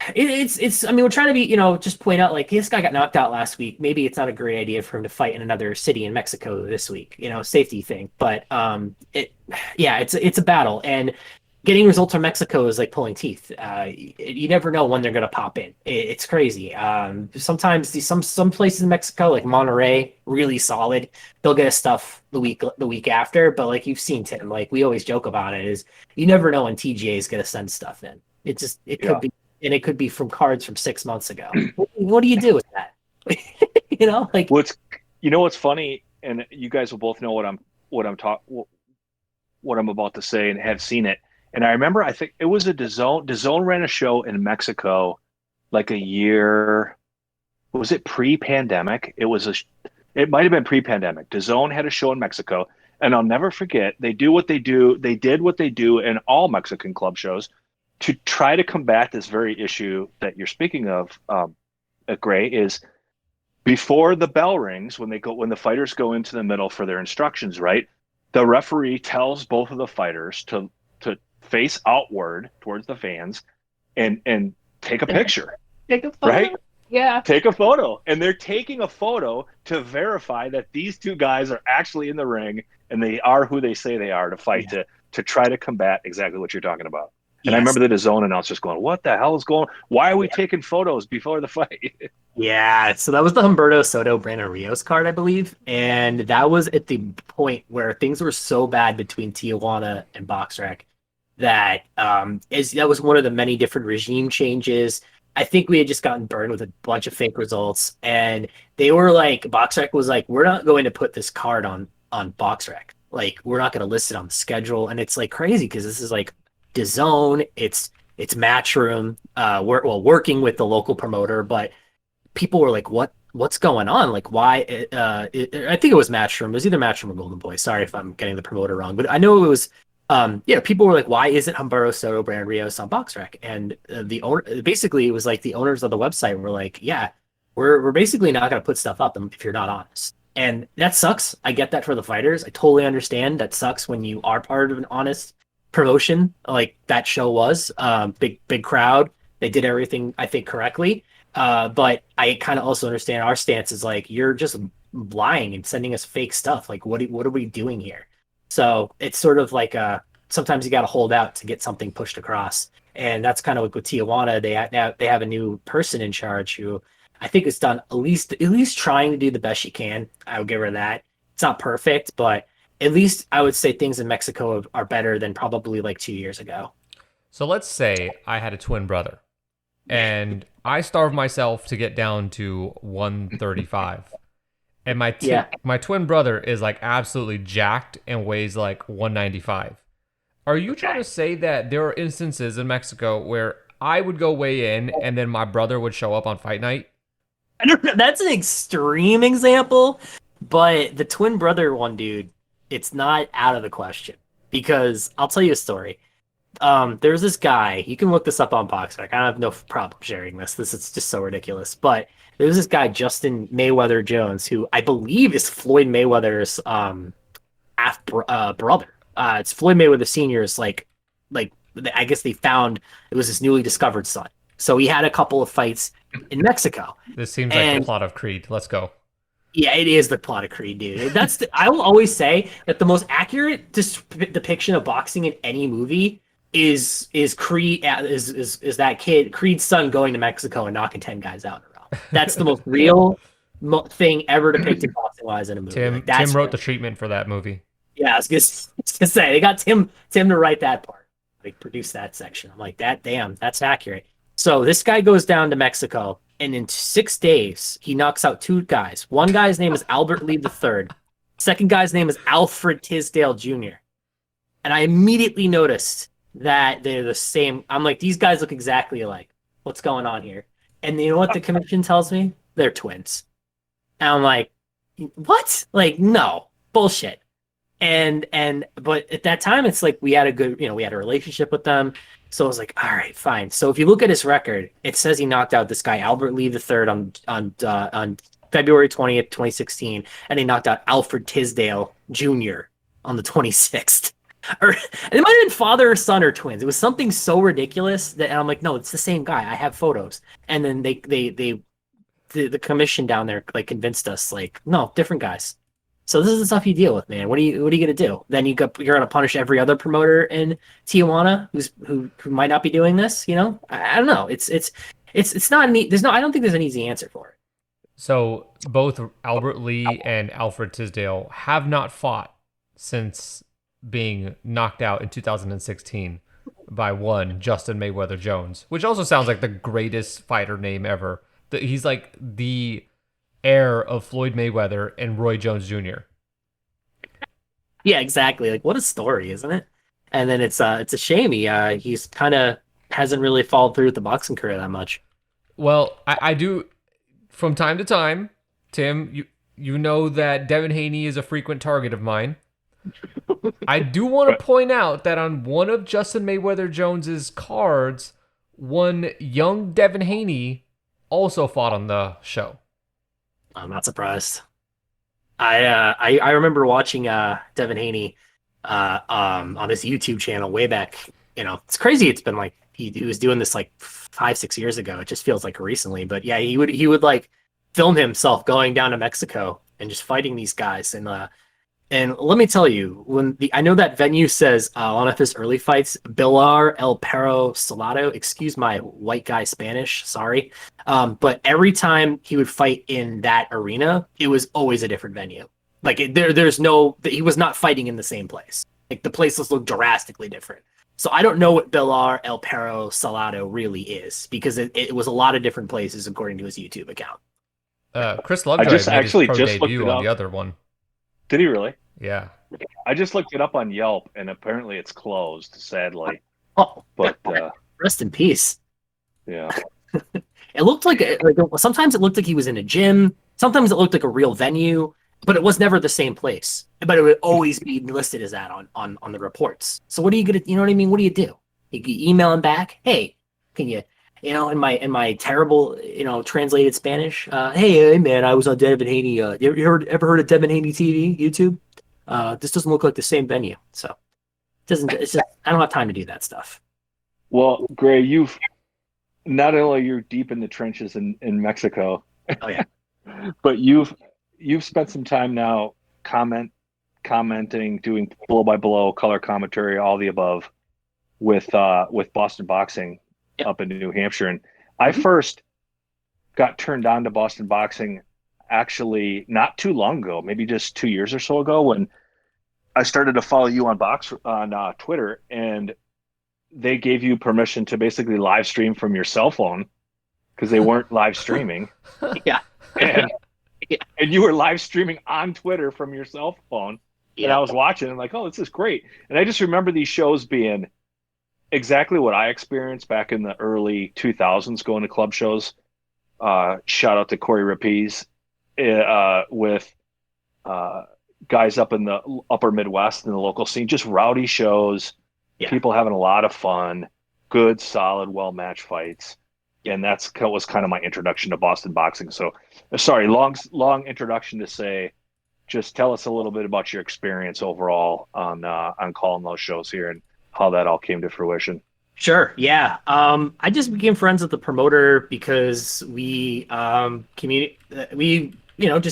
I mean, we're trying to be, just point out like this guy got knocked out last week. Maybe it's not a great idea for him to fight in another city in Mexico this week, safety thing. But it's a battle, and getting results from Mexico is like pulling teeth. You never know when they're going to pop in. It's crazy. Sometimes some places in Mexico, like Monterrey, really solid. They'll get us stuff the week after. But like you've seen, Tim, like we always joke about it, is you never know when TGA is going to send stuff in. It could be, and it could be from cards from 6 months ago. What do you do with that? What's funny, and you guys will both know what I'm about to say and have seen it. And I remember, I think it was DAZN ran a show in Mexico like a year. Was it pre-pandemic? It might have been pre-pandemic. DAZN had a show in Mexico, and I'll never forget. They did what they do in all Mexican club shows to try to combat this very issue that you're speaking of, Gray, is before the bell rings, when the fighters go into the middle for their instructions, right? The referee tells both of the fighters to face outward towards the fans and take a picture. Take a photo. Right? Yeah. Take a photo. And they're taking a photo to verify that these two guys are actually in the ring and they are who they say they are to fight, to try to combat exactly what you're talking about. And I remember the DAZN announcers going, what the hell is going on? Why are we taking photos before the fight? Yeah, so that was the Humberto Soto Brandon Rios card, I believe. And that was at the point where things were so bad between Tijuana and Boxrec that that was one of the many different regime changes. I think we had just gotten burned with a bunch of fake results. And they were like, Boxrec was like, we're not going to put this card on Boxrec. Like, we're not going to list it on the schedule. And it's like crazy because this is like DAZN, it's Matchroom, working with the local promoter, but people were like, what's going on? Like, why? I think it was Matchroom. It was either Matchroom or Golden Boy. Sorry if I'm getting the promoter wrong, but I know it was. People were like, why isn't Humberto Soto Brand Rios on Boxrec? And the owner, basically, it was like the owners of the website were like, yeah, we're basically not going to put stuff up if you're not honest. And that sucks. I get that for the fighters. I totally understand. That sucks when you are part of an honest promotion like that show was. Big crowd. They did everything, I think, correctly. But I kind of also understand our stance is like, you're just lying and sending us fake stuff. Like, what are we doing here? So it's sort of like sometimes you got to hold out to get something pushed across. And that's kind of like with Tijuana. They have a new person in charge who I think has done at least trying to do the best she can. I would give her that. It's not perfect, but at least I would say things in Mexico are better than probably like 2 years ago. So let's say I had a twin brother and I starved myself to get down to 135. And my twin brother is like absolutely jacked and weighs like 195. Are you trying to say that there are instances in Mexico where I would go weigh in and then my brother would show up on fight night? I don't know. That's an extreme example, but the twin brother one, dude, it's not out of the question because I'll tell you a story. There's this guy, you can look this up on Boxrec. I have no problem sharing this. This is just so ridiculous. But there's this guy, Justin Mayweather Jones, who I believe is Floyd Mayweather's brother. It's Floyd Mayweather Sr.'s like I guess they found it was his newly discovered son. So he had a couple of fights in Mexico. This seems like the plot of Creed. Let's go. Yeah, it is the plot of Creed, dude. I will always say that the most accurate depiction of boxing in any movie is Creed is that kid Creed's son going to Mexico and knocking 10 guys out in a row. That's the most real thing ever depicted boxing wise in a movie. Tim wrote the treatment for that movie. Yeah, I was gonna say they got Tim to write that part, like produce that section. I'm like, that's accurate. So this guy goes down to Mexico, and in 6 days he knocks out 2 guys. One guy's name is Albert Lee III. Second guy's name is Alfred Tisdale Jr. And I immediately noticed that they're the same. I'm like, these guys look exactly alike. What's going on here? And you know what the commission tells me? They're twins. And I'm like, what? Like, no, bullshit. But at that time, it's like we had a relationship with them. So I was like, all right, fine. So if you look at his record, it says he knocked out this guy Albert Lee III on February 20th, 2016, and he knocked out Alfred Tisdale Jr. on the 26th. Or it might have been father or son or twins. It was something so ridiculous that I'm like, no, it's the same guy. I have photos. And then the commission down there like convinced us like, no, different guys. So this is the stuff you deal with, man. What are you gonna do? Then you're gonna punish every other promoter in Tijuana who might not be doing this. I don't know. It's not neat. I don't think there's an easy answer for it. So both Albert Lee and Alfred Tisdale have not fought since being knocked out in 2016 by one Justin Mayweather Jones, which also sounds like the greatest fighter name ever. He's like the heir of Floyd Mayweather and Roy Jones Jr. Yeah, exactly. Like, what a story, isn't it? And then it's a shame he's kind of hasn't really followed through with the boxing career that much. Well, I do from time to time, Tim. You know that Devin Haney is a frequent target of mine. I do want to point out that on one of Justin Mayweather Jones's cards, one young Devin Haney also fought on the show. I'm not surprised. I remember watching Devin Haney on this YouTube channel way back. It's crazy. It's been like he was doing this like 5-6 years ago. It just feels like recently. But yeah, he would like film himself going down to Mexico and just fighting these guys. And let me tell you, I know that venue says one of his early fights, Bilar El Perro Salado. Excuse my white guy Spanish, sorry. But every time he would fight in that arena, it was always a different venue. Like he was not fighting in the same place. Like the places looked drastically different. So I don't know what Bilar El Perro Salado really is because it was a lot of different places according to his YouTube account. Chris Lovejoy made his pro debut on the other one. Did he really? Yeah. I just looked it up on Yelp, and apparently it's closed, sadly. Oh, but rest in peace. Yeah. It looked like sometimes it looked like he was in a gym. Sometimes it looked like a real venue, but it was never the same place. But it would always be listed as that on the reports. So what are you gonna? You know what I mean? What do you do? You email him back. Hey, can you? In my terrible, translated Spanish. Hey man, I was on Devin Haney. You ever heard of Devin Haney TV YouTube? This doesn't look like the same venue, so it's just I don't have time to do that stuff. Well, Gray, you've not only you're deep in the trenches in Mexico, oh yeah, but you've spent some time now commenting, doing blow by blow, color commentary, all the above with Boston Boxing. Yep. Up in New Hampshire. And I first got turned on to Boston Boxing actually not too long ago, maybe just 2 years or so ago, when I started to follow you on Twitter, and they gave you permission to basically live stream from your cell phone because they weren't live streaming. Yeah. And you were live streaming on Twitter from your cell phone. Yeah. And I was watching and like, oh, this is great. And I just remember these shows being exactly what I experienced back in the early 2000s going to club shows. Shout out to Corey Rapiz with guys up in the upper Midwest in the local scene, just rowdy shows, people having a lot of fun, good, solid, well-matched fights. And that was kind of my introduction to Boston Boxing. So, sorry, long introduction to say, just tell us a little bit about your experience overall on calling those shows here and how that all came to fruition. Sure. Yeah. I just became friends with the promoter because we just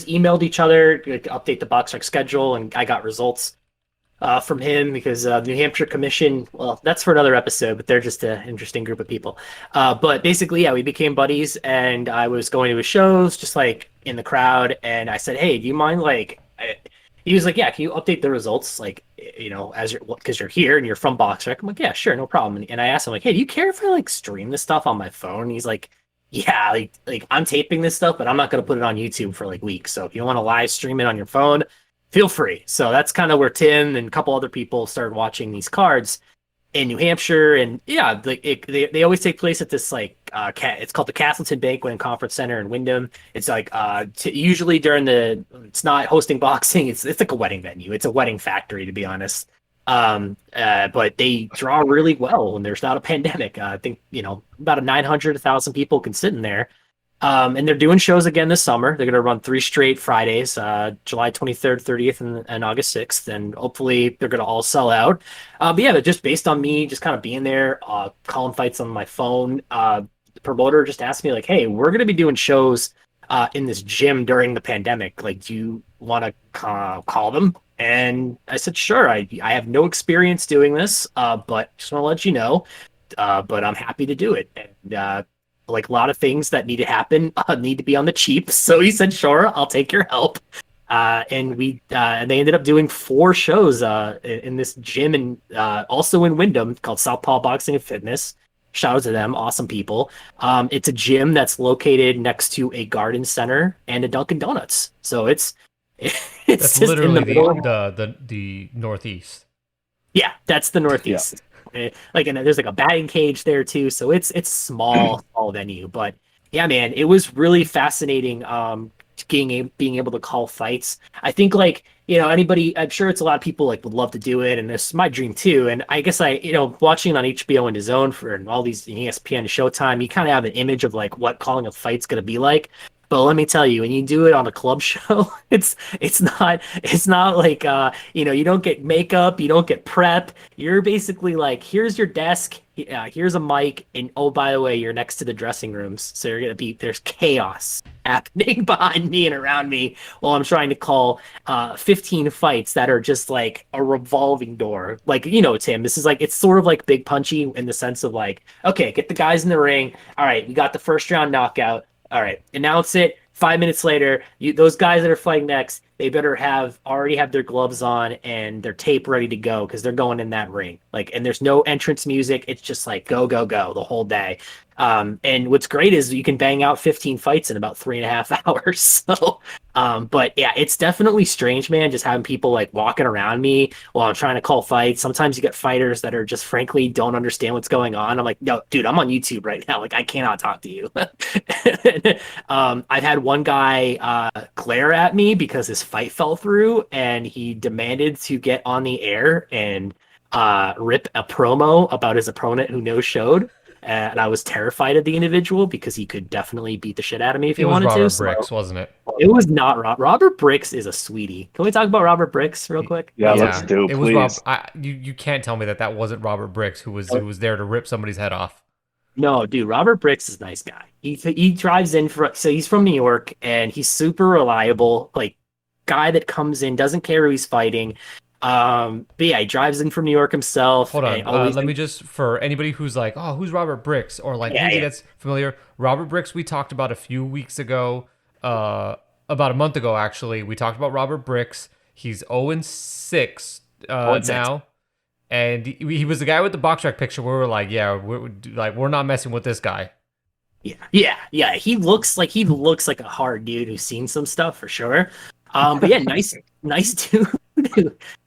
emailed each other to update the Boxrec schedule, and I got results from him because New Hampshire Commission, well, that's for another episode, but they're just an interesting group of people. But basically, yeah, we became buddies, and I was going to his shows just like in the crowd, and I said, hey, do you mind he was like, yeah, can you update the results, because you're here and you're from Boxrec? I'm like, yeah, sure, no problem. And I asked him, like, hey, do you care if I stream this stuff on my phone? And he's like, yeah, like I'm taping this stuff, but I'm not going to put it on YouTube for weeks. So if you want to live stream it on your phone, feel free. So that's kind of where Tim and a couple other people started watching these cards in New Hampshire. And yeah, they always take place at this it's called the Castleton Banquet and Conference Center in Wyndham. It's usually during it's not hosting boxing. It's like a wedding venue. It's a wedding factory, to be honest. But they draw really well when there's not a pandemic. I think, about 1,000 people can sit in there. And they're doing shows again this summer. They're going to run 3 straight Fridays, July 23rd, 30th, and August 6th. And hopefully they're going to all sell out. But yeah, just based on me just kind of being there, calling fights on my phone, the promoter just asked me, like, hey, we're going to be doing shows in this gym during the pandemic. Like, do you want to call them? And I said, sure. I have no experience doing this, but just want to let you know. But I'm happy to do it. And like a lot of things that need to happen need to be on the cheap. So he said, sure, I'll take your help. And they ended up doing 4 shows in this gym and also in Wyndham called Southpaw Boxing and Fitness. Shout out to them, awesome people. It's a gym that's located next to a garden center and a Dunkin' Donuts. So it's that's just literally in the the Northeast. Yeah, that's the Northeast. Yeah. And there's like a batting cage there too, so it's small venue. But yeah, man, it was really fascinating. Being able to call fights. I think anybody. I'm sure it's a lot of people would love to do it, and it's my dream too. And I guess watching on HBO and DAZN and all these ESPN and Showtime, you kind of have an image of what calling a fight's gonna be like. But let me tell you, when you do it on a club show, it's not like you don't get makeup, you don't get prep. You're basically here's your desk, here's a mic, and oh, by the way, you're next to the dressing rooms, so there's chaos happening behind me and around me while I'm trying to call 15 fights that are just like a revolving door. Tim, this is it's sort of like Big Punchy in the sense of okay, get the guys in the ring. All right, we got the first round knockout. All right, announce it. 5 minutes later, those guys that are fighting next, they better already have their gloves on and their tape ready to go because they're going in that ring. And there's no entrance music. It's just go, go, go the whole day. And what's great is you can bang out 15 fights in about 3.5 hours. So, but yeah, it's definitely strange, man, just having people walking around me while I'm trying to call fights. Sometimes you get fighters that are just frankly don't understand what's going on. I'm like, no, dude, I'm on YouTube right now. I cannot talk to you. I've had one guy glare at me because his fight fell through and he demanded to get on the air and rip a promo about his opponent who no-showed. And I was terrified of the individual because he could definitely beat the shit out of me if he wanted to. It was Robert Bricks, wasn't it? It was not Robert Bricks is a sweetie. Can we talk about Robert Bricks real quick? Yeah, let's do, it please. Was you can't tell me that wasn't Robert Bricks who was there to rip somebody's head off. No, dude, Robert Bricks is a nice guy. He drives in so he's from New York and he's super reliable, guy that comes in, doesn't care who he's fighting. But yeah, he drives in from New York himself. Hold on, let me just, for anybody who's oh, who's Robert Bricks, or maybe that's familiar. Robert Bricks we talked about a few weeks ago, about a month ago actually. We talked about Robert Bricks. He's 0-6 now, and he was the guy with the Boxrec picture where we're not messing with this guy. Yeah. He looks like a hard dude who's seen some stuff for sure. But yeah, nice dude.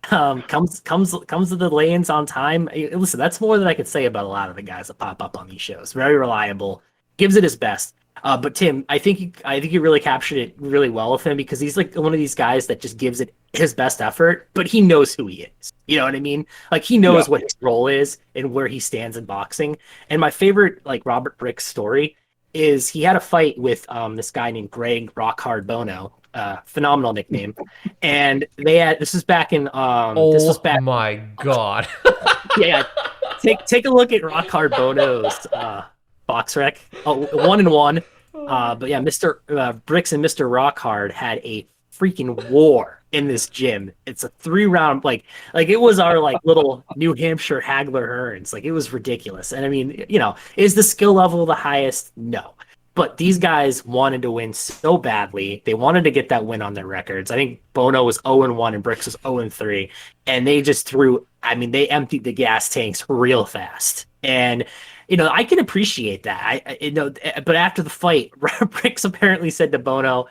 Comes to the lay-ins on time. Listen, that's more than I could say about a lot of the guys that pop up on these shows. Very reliable, gives it his best. But Tim, I think you really captured it really well with him because he's one of these guys that just gives it his best effort, but he knows who he is. You know what I mean? He knows what his role is and where he stands in boxing. And my favorite Robert Bricks story is he had a fight with this guy named Greg Rockhard Bono. Phenomenal nickname, and this was back in my god. Yeah, take a look at Rockhard Bono's Boxrec. 1-1. But yeah, Mr. Bricks and Mr. Rockhard had a freaking war in this gym. It's a 3-round it was our little New Hampshire Hagler Hearns. It was ridiculous. And I mean, is the skill level the highest? No. But these guys wanted to win so badly. They wanted to get that win on their records. I think Bono was 0-1 and Bricks was 0-3. And they just they emptied the gas tanks real fast. And, I can appreciate that. But after the fight, Bricks apparently said to Bono,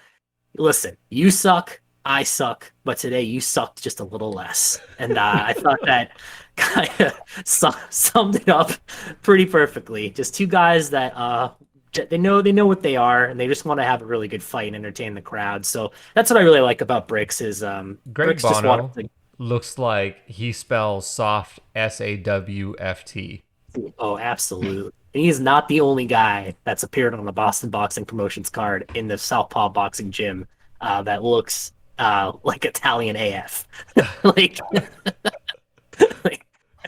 listen, you suck, I suck, but today you sucked just a little less. And I thought that kind of summed it up pretty perfectly. Just two guys that, they know what they are, and they just want to have a really good fight and entertain the crowd. So that's what I really like about Bricks is Greg Bricks Bono. just wanted to, looks like he spells soft SAWFT. Oh, absolutely. And he's not the only guy that's appeared on the Boston Boxing Promotions card in the Southpaw Boxing Gym that looks like Italian AF. like, like,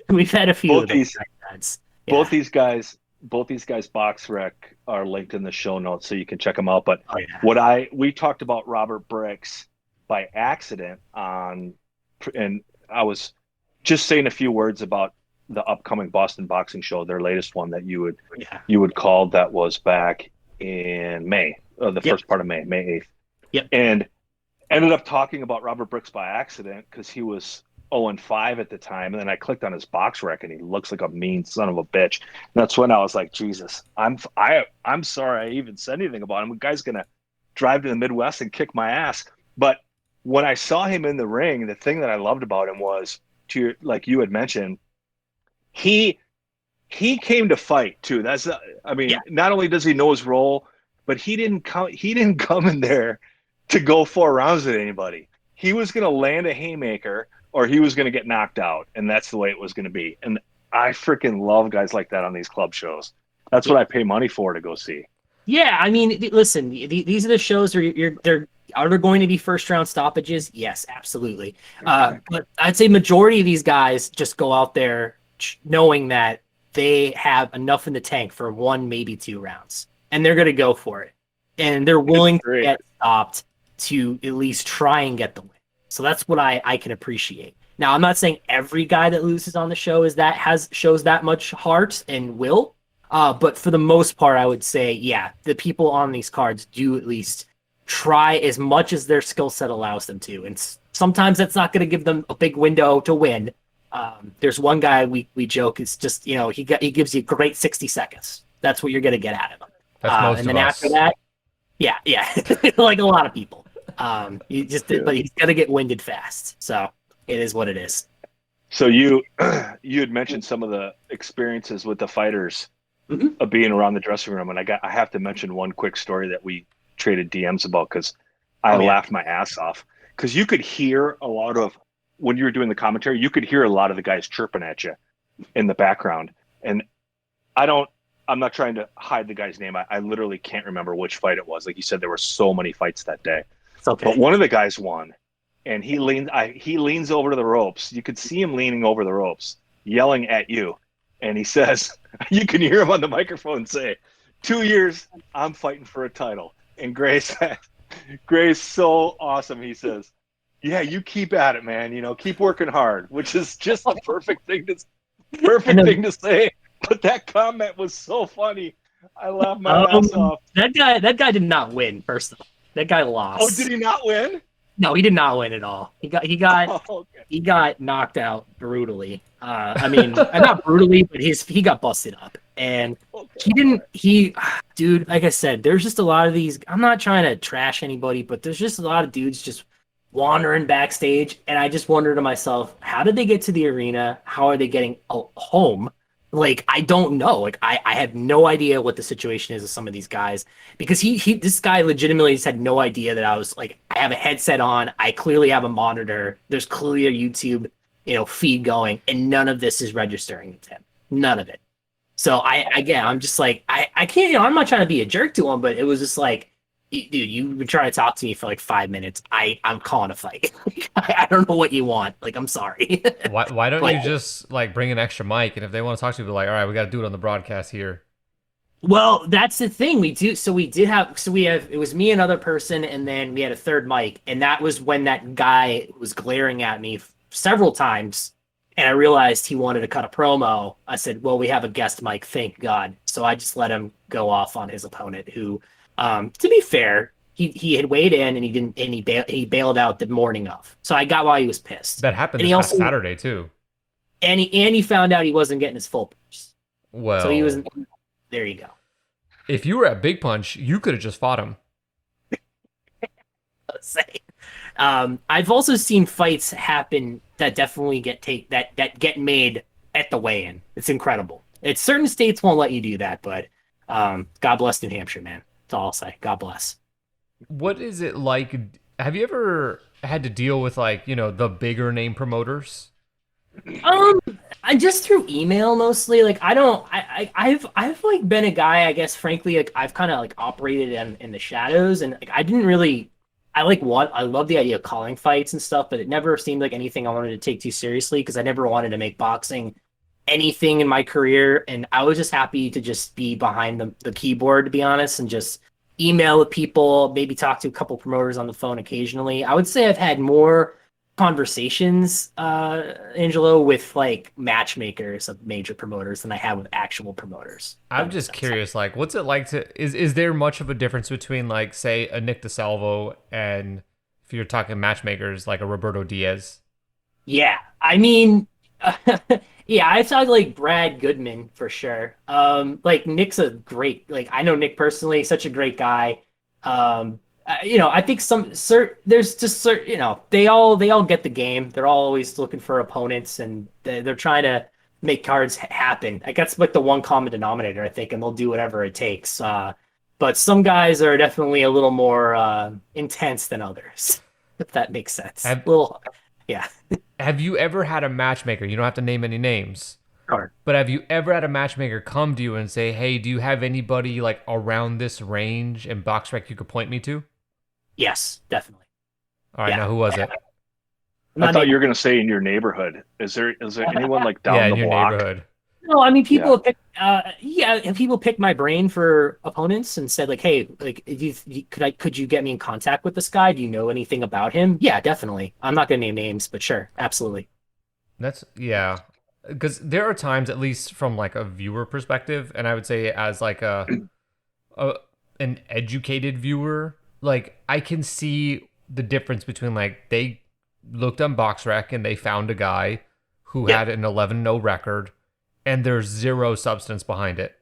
we've had a few Both of those these guys. both these guys Boxrec are linked in the show notes, so you can check them out. But we talked about Robert Bricks by accident and I was just saying a few words about the upcoming Boston Boxing Show, their latest one that you would call, that was back in May, first part of May 8th. Yep. And ended up talking about Robert Bricks by accident because he was 0-5 at the time. And then I clicked on his Boxrec and he looks like a mean son of a bitch. And that's when I was like, Jesus, I'm sorry I even said anything about him. The guy's going to drive to the Midwest and kick my ass. But when I saw him in the ring, the thing that I loved about him was, like you had mentioned, he came to fight too. Not only does he know his role, but he didn't come in there to go 4 rounds with anybody. He was going to land a haymaker or he was going to get knocked out, and that's the way it was going to be. And I freaking love guys like that on these club shows. That's what I pay money for to go see. Yeah, I mean, listen, these are the shows where are there going to be first round stoppages? Yes, absolutely. But I'd say majority of these guys just go out there knowing that they have enough in the tank for 1, maybe 2 rounds, and they're going to go for it, and they're willing to get stopped to at least try and get the win. So that's what I can appreciate. Now, I'm not saying every guy that loses on the show shows that much heart and will, but for the most part, I would say, yeah, the people on these cards do at least try as much as their skill set allows them to, and sometimes that's not going to give them a big window to win. There's one guy we joke, it's just, he gives you a great 60 seconds. That's what you're going to get out of him. That's most and then of after us. that, yeah, like a lot of people. But he's got to get winded fast. So it is what it is. So you had mentioned some of the experiences with the fighters of being around the dressing room, and I have to mention one quick story that we traded DMs about because I laughed my ass off, because you could hear a lot of, when you were doing the commentary, you could hear a lot of the guys chirping at you in the background. And I'm not trying to hide the guy's name. I literally can't remember which fight it was. Like you said, there were so many fights that day. It's okay. But one of the guys won, and he leans over to the ropes. You could see him leaning over the ropes, yelling at you. And he says, you can hear him on the microphone say, 2 years, I'm fighting for a title. And Gray's so awesome. He says, yeah, you keep at it, man. Keep working hard, which is just the perfect thing to say. But that comment was so funny. I laughed my ass off. That guy did not win, first of all. That guy lost. Oh, did he not win? No, he did not win at all. He got knocked out brutally. Not brutally, but he got busted up. And dude, like I said, there's just a lot of these. I'm not trying to trash anybody, but there's just a lot of dudes just wandering backstage. And I just wonder to myself, how did they get to the arena? How are they getting home? Like, I don't know. Like, I have no idea what the situation is with some of these guys, because this guy legitimately just had no idea that I was like, I have a headset on. I clearly have a monitor. There's clearly a YouTube, feed going, and none of this is registering to him. None of it. So I'm just like, I can't, I'm not trying to be a jerk to him, but it was just like, dude, you've been trying to talk to me for like 5 minutes. I'm calling a fight. I don't know what you want. Like, I'm sorry. Why don't you just like bring an extra mic, and if they want to talk to you, be like, all right, we got to do it on the broadcast here. Well, that's the thing we do. So it was me, another person, and then we had a third mic, and that was when that guy was glaring at me several times, and I realized he wanted to cut a promo. I said, well, we have a guest mic, thank God. So I just let him go off on his opponent, who, to be fair, he had weighed in and he bailed out the morning of. So I got why he was pissed. That happened this past Saturday too. And he found out he wasn't getting his full punch. Well, so he wasn't. There you go. If you were at Big Punch, you could have just fought him. I've also seen fights happen that definitely that get made at the weigh-in. It's incredible. Certain states won't let you do that, but God bless New Hampshire, man. That's all I'll say. God bless. What is it like? Have you ever had to deal with like, the bigger name promoters? Um, I just through email mostly. Like I don't. I've like been a guy. I guess frankly, like I've kind of like operated in the shadows, and like I didn't really. I love the idea of calling fights and stuff, but it never seemed like anything I wanted to take too seriously because I never wanted to make boxing anything in my career, and I was just happy to just be behind the keyboard, to be honest, and just email with people, maybe talk to a couple promoters on the phone occasionally. I would say I've had more conversations, Angelo, with like matchmakers of major promoters than I have with actual promoters. I'm just curious, like, what's it like is there much of a difference between like, say, a Nick DeSalvo and if you're talking matchmakers like a Roberto Diaz? Yeah, I mean, yeah, I saw like Brad Goodman for sure. Like Nick's a great, like I know Nick personally, such a great guy. I think there's just certain, they all get the game. They're all always looking for opponents, and they're trying to make cards happen. Like that's like the one common denominator, I think, and they'll do whatever it takes. But some guys are definitely a little more intense than others, if that makes sense. Yeah. Have you ever had a matchmaker? You don't have to name any names. Sure. But have you ever had a matchmaker come to you and say, "Hey, do you have anybody like around this range in Boxrec you could point me to?" Yes, definitely. All right, Yeah. now who was it? I thought you were going to say in your neighborhood. Is there anyone like down Yeah, the in your block? neighborhood. No, I mean people have people picked my brain for opponents and said like, hey, like could you get me in contact with this guy? Do you know anything about him? Yeah, definitely. I'm not gonna name names, but sure, absolutely. Yeah, because there are times, at least from like a viewer perspective, and I would say as like an educated viewer, like I can see the difference between like they looked on Boxrec and they found a guy who had an 11-0 record and there's zero substance behind it.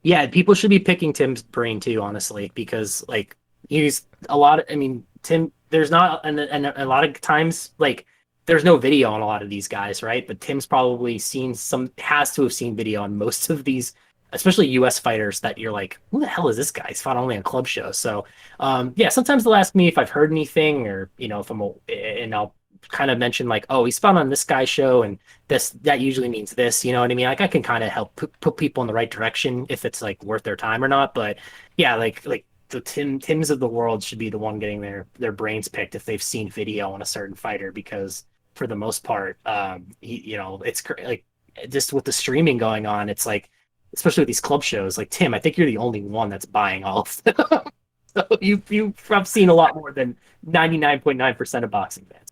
Yeah, people should be picking Tim's brain too, honestly, because like he's I mean, Tim, there's not, and a lot of times, like, there's no video on a lot of these guys, right? But Tim's probably has to have seen video on most of these, especially US fighters that you're like, who the hell is this guy? He's fought only on club shows. So, yeah, sometimes they'll ask me if I've heard anything or, and I'll kind of mention like, oh, he's found on this guy's show and that usually means this, you know what I mean? Like I can kind of help put people in the right direction if it's like worth their time or not. But yeah, like the Tims of the world should be the one getting their brains picked if they've seen video on a certain fighter, because for the most part, it's like just with the streaming going on, it's like, especially with these club shows, like Tim, I think you're the only one that's buying all of them. So you've seen a lot more than 99.9% of boxing fans.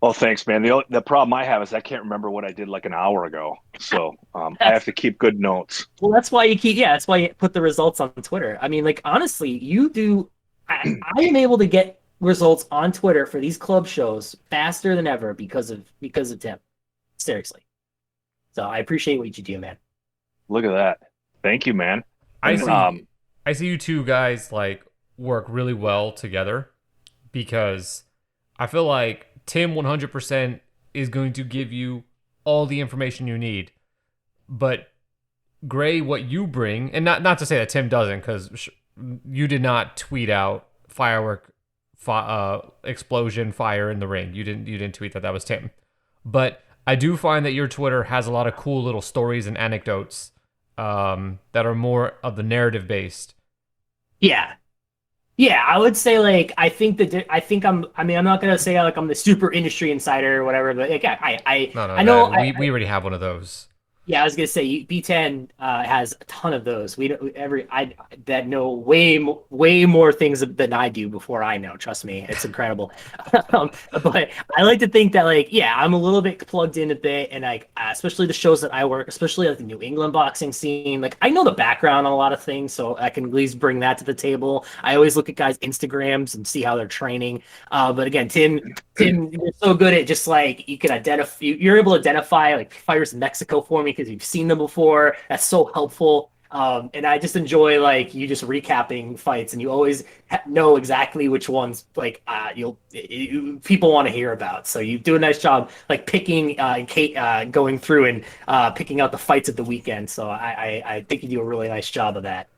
Oh, thanks, man. The problem I have is I can't remember what I did like an hour ago, so I have to keep good notes. Well, that's why that's why you put the results on Twitter. I mean, like honestly, you do. I am able to get results on Twitter for these club shows faster than ever because of Tim. Seriously. So I appreciate what you do, man. Look at that. Thank you, man. I see you two guys like work really well together because I feel like Tim 100% is going to give you all the information you need. But Gray, what you bring, and not to say that Tim doesn't, because you did not tweet out explosion, fire in the ring. You didn't tweet that was Tim. But I do find that your Twitter has a lot of cool little stories and anecdotes that are more of the narrative based. Yeah. Yeah, I would say like I'm not gonna say like I'm the super industry insider or whatever, but like I know we already have one of those. Yeah, I was gonna say B10 has a ton of those. That know way more things than I do before I know. Trust me, it's incredible. But I like to think that like I'm a little bit plugged in a bit, and like especially the shows that I work, especially like the New England boxing scene. Like I know the background on a lot of things, so I can at least bring that to the table. I always look at guys' Instagrams and see how they're training. But again, Tim, you're so good at just like you're able to identify like fighters in Mexico for me, because you've seen them before. That's so helpful. And I just enjoy like you just recapping fights, and you always know exactly which ones like people want to hear about. So you do a nice job like picking going through and picking out the fights of the weekend. So I think you do a really nice job of that.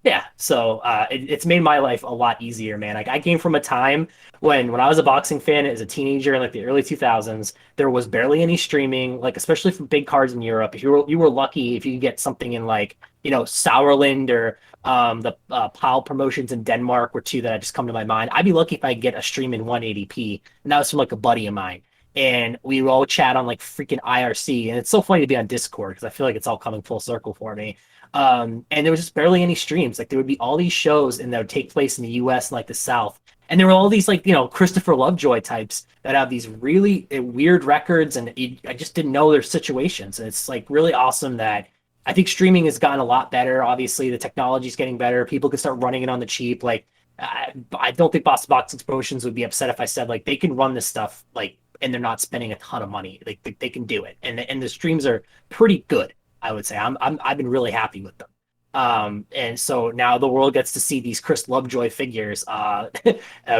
Yeah, so it's made my life a lot easier, man. Like I came from a time when I was a boxing fan as a teenager in like the early 2000s, there was barely any streaming, like especially for big cards in Europe. If you were lucky if you could get something in like, Sauerland or the PAL promotions in Denmark were two that just come to my mind. I'd be lucky if I could get a stream in 180p, and that was from like a buddy of mine. And we would all chat on like freaking IRC, and it's so funny to be on Discord because I feel like it's all coming full circle for me. And there was just barely any streams. Like there would be all these shows and that would take place in the US and like the South. And there were all these like, Christopher Lovejoy types that have these really weird records and I just didn't know their situations. And it's like really awesome that I think streaming has gotten a lot better. Obviously, the technology is getting better. People can start running it on the cheap. Like I don't think Boston Boxing Promotions would be upset if I said like they can run this stuff like and they're not spending a ton of money. Like they can do it. And the streams are pretty good. I would say I've been really happy with them. And so now the world gets to see these Chris Lovejoy figures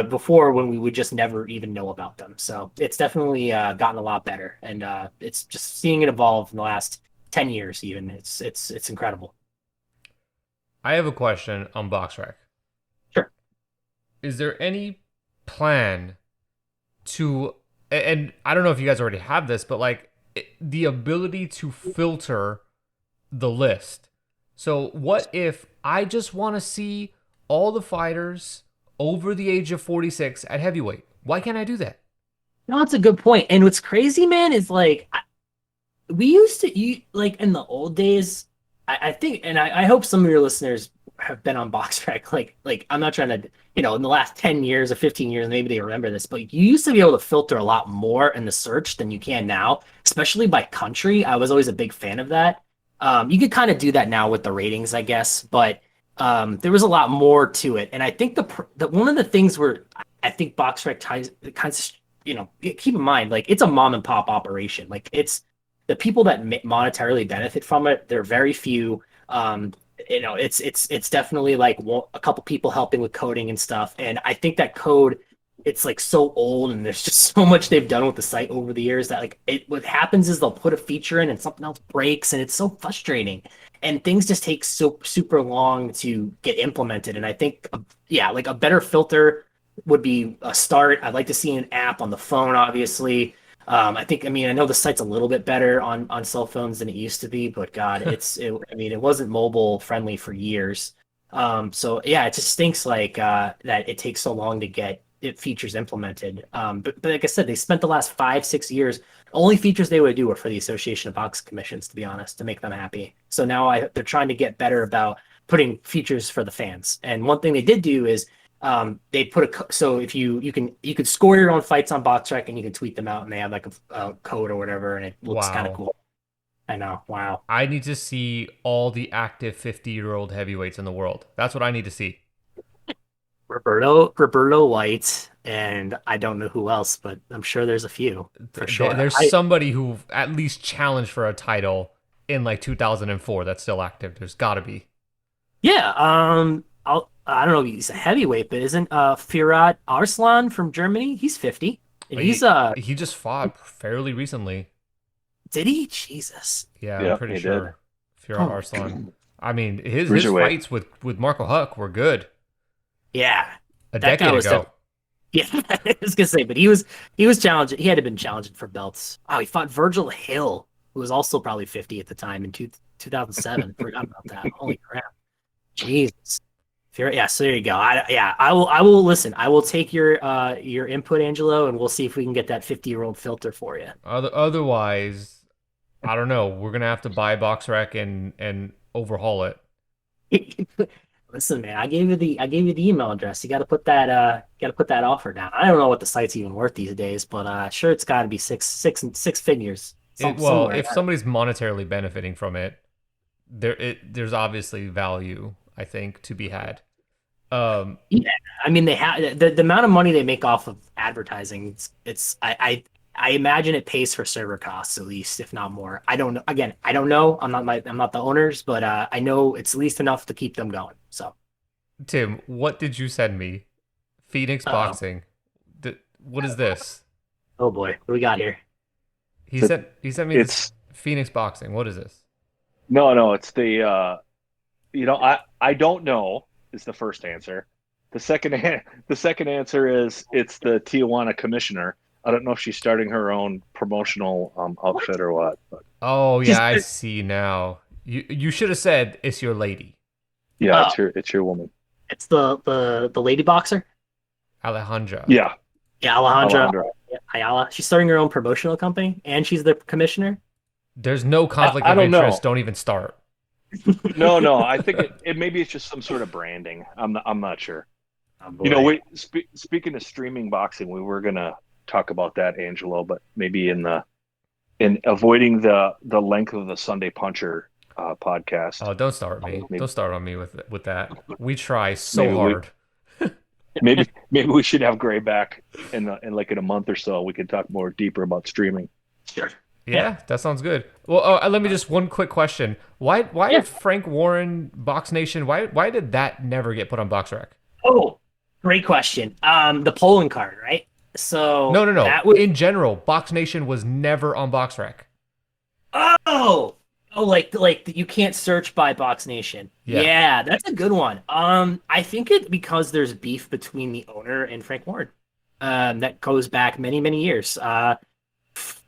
before when we would just never even know about them. So it's definitely gotten a lot better, and it's just seeing it evolve in the last 10 years even. It's incredible. I have a question on Boxrec. Sure. Is there any plan to, and I don't know if you guys already have this, but like the ability to filter the list? So what if I just want to see all the fighters over the age of 46 at heavyweight? Why can't I do that? No, that's a good point. And what's crazy, man, is like we used to eat like in the old days. I think, and I hope some of your listeners have been on Boxrec. Like I'm not trying to, in the last 10 years or 15 years, maybe they remember this, but you used to be able to filter a lot more in the search than you can now, especially by country. I was always a big fan of that. You could kind of do that now with the ratings, I guess, but there was a lot more to it. And I think the one of the things where I think Boxrec ties kind of, keep in mind, like it's a mom and pop operation. Like it's the people that monetarily benefit from it. They're very few. It's definitely like a couple people helping with coding and stuff. And I think that code, it's like so old and there's just so much they've done with the site over the years that like what happens is they'll put a feature in and something else breaks and it's so frustrating and things just take so super long to get implemented. And I think like a better filter would be a start. I'd like to see an app on the phone, obviously. I know the site's a little bit better on cell phones than it used to be, but God, it wasn't mobile friendly for years. So yeah, it just stinks like that it takes so long to get features implemented. But like I said, they spent the last 5-6 years. Only features they would do were for the Association of Box Commissions, to be honest, to make them happy. So now they're trying to get better about putting features for the fans. And one thing they did do is they put so if you could score your own fights on Boxrec and you can tweet them out, and they have like a code or whatever, and it looks kind of cool. I know. Wow. I need to see all the active 50-year-old heavyweights in the world. That's what I need to see. Roberto White, and I don't know who else, but I'm sure there's a few for sure. There's somebody who at least challenged for a title in like 2004 that's still active. There's got to be. Yeah. I don't know if he's a heavyweight, but isn't Firat Arslan from Germany? He's 50. And he just fought fairly recently. Did he? Jesus. Yeah, I'm pretty sure. Firat Arslan. I mean, his fights with Marco Huck were good. Yeah, a decade ago. Yeah, I was gonna say, but he was challenging. He had been challenging for belts. Oh, he fought Virgil Hill, who was also probably 50 at the time in 2007. Forgot about that. Holy crap! Jesus. Yeah, so there you go. I will listen. I will take your input, Angelo, and we'll see if we can get that 50-year-old filter for you. Otherwise, I don't know. We're gonna have to buy Boxrec and overhaul it. Listen, man, I gave you the email address. You got to put that offer down. I don't know what the site's even worth these days, but sure, it's got to be six figures. If somebody's monetarily benefiting from it, there's obviously value, I think, to be had. Yeah, I mean, they have the amount of money they make off of advertising. I imagine it pays for server costs at least, if not more. I don't know. Again, I don't know. I'm not the owners, but I know it's at least enough to keep them going. So, Tim, what did you send me? Phoenix Boxing. What is this? Oh boy, what do we got here? He sent me this Phoenix Boxing. What is this? No, it's the I don't know is the first answer. The second answer is it's the Tijuana commissioner. I don't know if she's starting her own promotional What? outfit or what. But Oh She's yeah, I see now. You should have said it's your lady, yeah, uh, it's your woman. it's the lady boxer. Alejandra. Yeah, Yeah, Alejandra Alejandra. Ayala. She's starting her own promotional company, and she's the commissioner. There's no conflict I of don't interest. know. Don't even start. No. I think it maybe it's just some sort of branding. I'm not sure. Oh You know, boy. speaking of streaming boxing, we were gonna talk about that, Angelo, but maybe in avoiding the length of the Sunday Puncher podcast. Oh, don't start me. Maybe Don't start on me with that. We try so maybe we hard. maybe we should have Gray back in a month or so. We can talk more deeper about streaming. Sure. Yeah. Yeah, that sounds good. Well, let me just one quick question. Why Yeah. did Frank Warren Box Nation? Why did that never get put on Boxrec? Oh, great question. The Poland card, right? So No. that was In general, Box Nation was never on Boxrec. oh like you can't search by Box Nation. Yeah. Yeah, that's a good one. I think it because there's beef between the owner and Frank Warren. That goes back many years.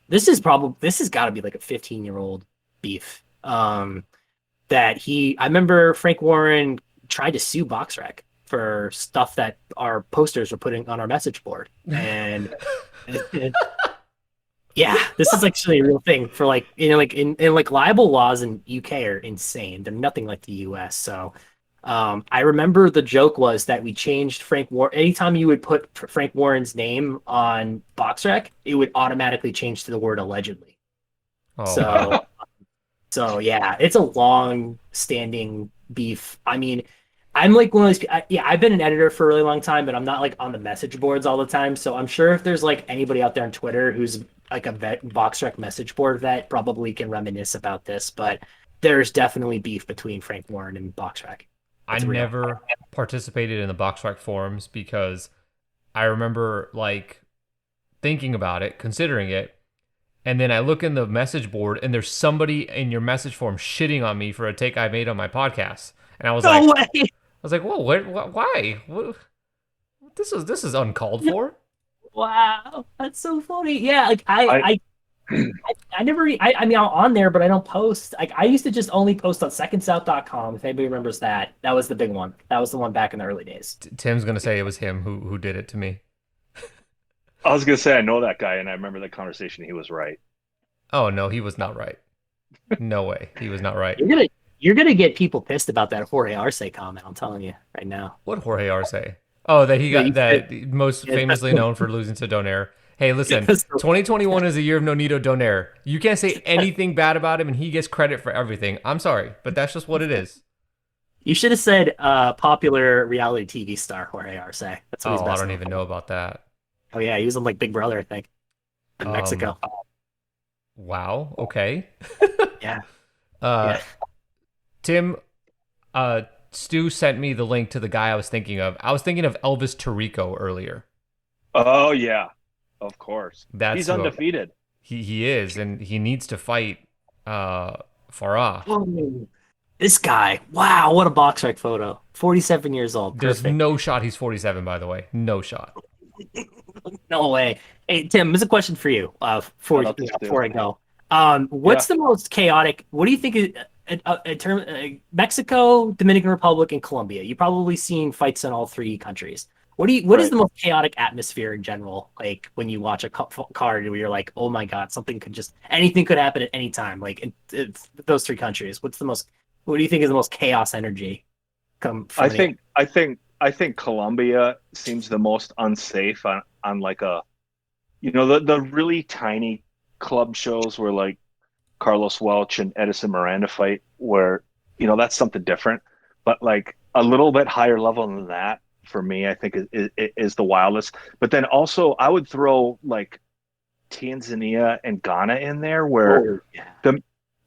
This has got to be like a 15-year-old beef. I remember Frank Warren tried to sue Boxrec for stuff that our posters were putting on our message board, and yeah, this is actually a real thing for like in like libel laws in UK are insane. They're nothing like the US. So I remember the joke was that we changed Frank Warren. Anytime you would put Frank Warren's name on Boxrec, it would automatically change to the word allegedly. Oh So wow. so yeah, it's a long standing beef. I mean, I'm like one of those. I've been an editor for a really long time, but I'm not like on the message boards all the time. So I'm sure if there's like anybody out there on Twitter who's like a Boxrec message board vet, probably can reminisce about this. But there's definitely beef between Frank Warren and Boxrec. I It's real. never participated in the Boxrec forums because I remember like thinking about it, considering it, and then I look in the message board and there's somebody in your message form shitting on me for a take I made on my podcast. And No way! whoa, why? This is uncalled for. Wow, that's so funny. Yeah, like I I never, I mean, I'm on there, but I don't post. Like, I used to just only post on secondsouth.com. If anybody remembers that, that was the big one. That was the one back in the early days. Tim's gonna say it was him who did it to me. was gonna say I know that guy, and I remember the conversation. He was right. Oh no, he was not right. No way, he was not right. You're gonna get people pissed about that Jorge Arce comment. I'm telling you right now. What Jorge Arce? Oh, that he Yeah, got that most famously known for losing to Donaire. Hey, listen, 2021 is a year of Nonito Donaire. You can't say anything bad about him, and he gets credit for everything. I'm sorry, but that's just what it is. You should have said popular reality TV star Jorge Arce. That's what he's Oh, I best don't known even for. know about that. Oh yeah, he was on like Big Brother, I think, in Mexico. Wow. Okay. Yeah, Uh, yeah. Tim, Stu sent me the link to the guy I was thinking of. I was thinking of Elvis Tirico earlier. Oh yeah, of course. That's He's who undefeated. he is, and he needs to fight Farah. Oh, this guy. Wow, what a Boxrec photo. 47 years old. There's Perfect. no shot he's 47, by the way. No shot. No way. Hey, Tim, this is a question for you. Shout out to Stu. Before I go, what's the most chaotic? What do you think is in term Mexico, Dominican Republic, and Colombia? You've probably seen fights in all three countries. What is Right. the most chaotic atmosphere in general? Like when you watch a card where you're like, oh my god, anything could happen at any time. Like in those three countries, what do you think is the most chaos energy? Come from I think Colombia seems the most unsafe on like the really tiny club shows where like Carlos Welch and Edison Miranda fight, where that's something different, but like a little bit higher level than that for me, I think is the wildest. But then also I would throw like Tanzania and Ghana in there, where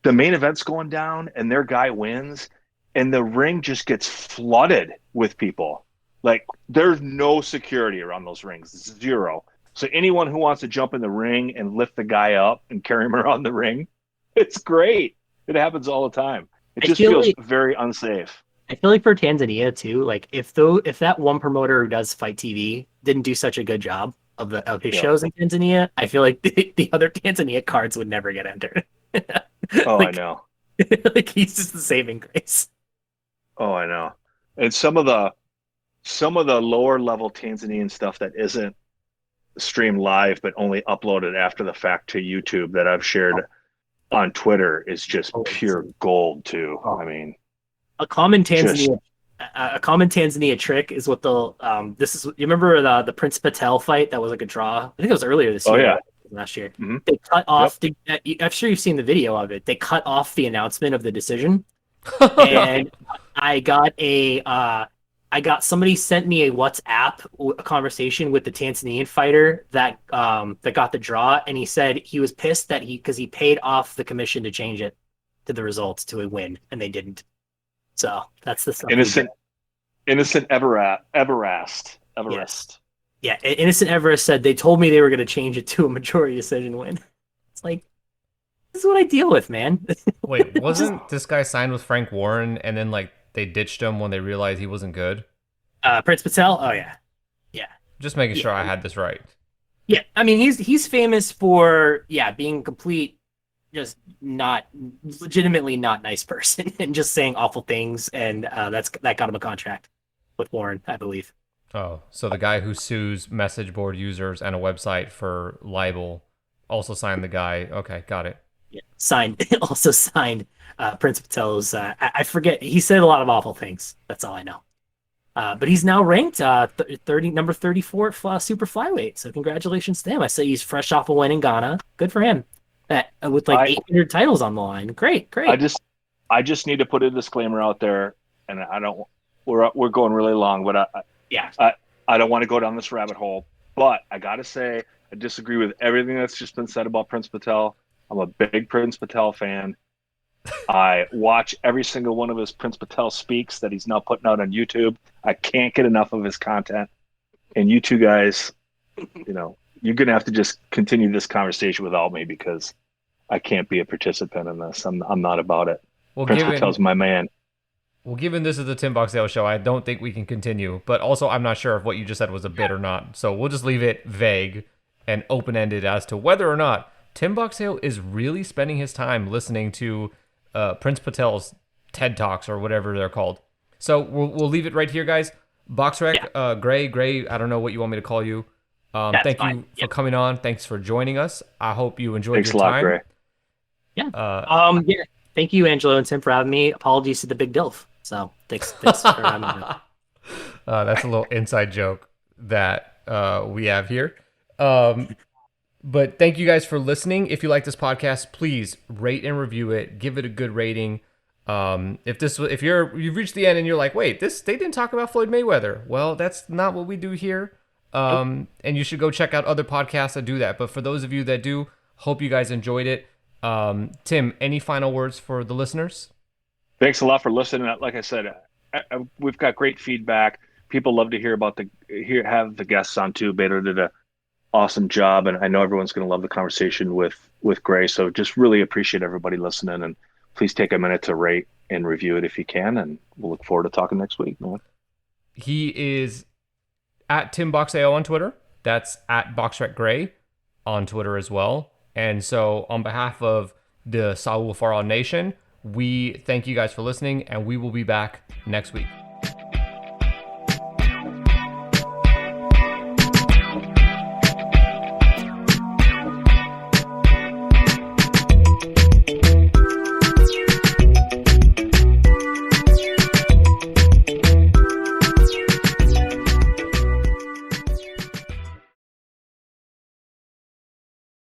the main event's going down and their guy wins, and the ring just gets flooded with people. Like there's no security around those rings, zero. So anyone who wants to jump in the ring and lift the guy up and carry him around the ring, it's great. It happens all the time. It I just feel feels like very unsafe. I feel like for Tanzania too, like if that one promoter who does Fight TV didn't do such a good job of his Yeah. shows in Tanzania, I feel like the other Tanzania cards would never get entered. Oh, I Like know. like he's just the saving grace. Oh, I know. And some of the lower level Tanzanian stuff that isn't streamed live but only uploaded after the fact to YouTube that I've shared on Twitter is just Oh, pure gold too. oh. I mean, A common just Tanzania a common Tanzania trick is what they'll this is you remember the Prince Patel fight that was like a draw? I think it was earlier this oh year. yeah. Last year. Hmm. They cut Yep. off I'm sure you've seen the video of it. They cut off the announcement of the decision. And I got I got somebody sent me a WhatsApp a conversation with the Tanzanian fighter that got the draw, and he said he was pissed that because he paid off the commission to change it to the results to a win, and they didn't. So that's the stuff. Innocent Everest. Yes. Yeah, Innocent Everest said they told me they were going to change it to a majority decision win. It's like, this is what I deal with, man. Wait, wasn't this guy signed with Frank Warren and then like they ditched him when they realized he wasn't good? Prince Patel? Oh yeah. Yeah. Just making sure Yeah. I had this right. Yeah. I mean, he's famous for being complete just not legitimately not nice person and just saying awful things, and that got him a contract with Warren, I believe. Oh, so the guy who sues message board users and a website for libel also signed the guy. Okay, got it. Yeah. Also signed Prince Patel's. I forget. He said a lot of awful things. That's all I know. But he's now ranked number 34 at super flyweight. So congratulations to him. I say he's fresh off a win in Ghana. Good for him. With like 800 titles on the line. Great. I just need to put a disclaimer out there, and I don't. We're going really long, but I don't want to go down this rabbit hole. But I gotta say, I disagree with everything that's just been said about Prince Patel. I'm a big Prince Patel fan. I watch every single one of his Prince Patel speaks that he's now putting out on YouTube. I can't get enough of his content. And you two guys, you're going to have to just continue this conversation without me because I can't be a participant in this. I'm not about it. Well, Prince Patel's my man. Well, given this is the Tim Boxeo show, I don't think we can continue. But also, I'm not sure if what you just said was a bit or not. So we'll just leave it vague and open-ended as to whether or not Tim Boxeo is really spending his time listening to Prince Patel's TED Talks or whatever they're called. So we'll leave it right here, guys. Boxrec, Gray, I don't know what you want me to call you. Thank you for coming on. Thanks for joining us. I hope you enjoyed your time. Gray. Yeah. Thank you, Angelo and Tim, for having me. Apologies to the big DILF. So thanks for having me. That's a little inside joke that we have here. But thank you guys for listening. If you like this podcast, please rate and review it. Give it a good rating. If you've reached the end and you're like, wait, they didn't talk about Floyd Mayweather. Well, that's not what we do here. And you should go check out other podcasts that do that. But for those of you that do, hope you guys enjoyed it. Tim, any final words for the listeners? Thanks a lot for listening. Like I said, we've got great feedback. People love to hear about have the guests on too. Beto did an awesome job, and I know everyone's going to love the conversation with Gray. So just really appreciate everybody listening, and please take a minute to rate and review it if you can, and we'll look forward to talking next week, man. He is at Tim Boxeo on Twitter. That's at BoxrecGrey on Twitter as well. And so on behalf of the Saul Farah Nation, we thank you guys for listening, and we will be back next week.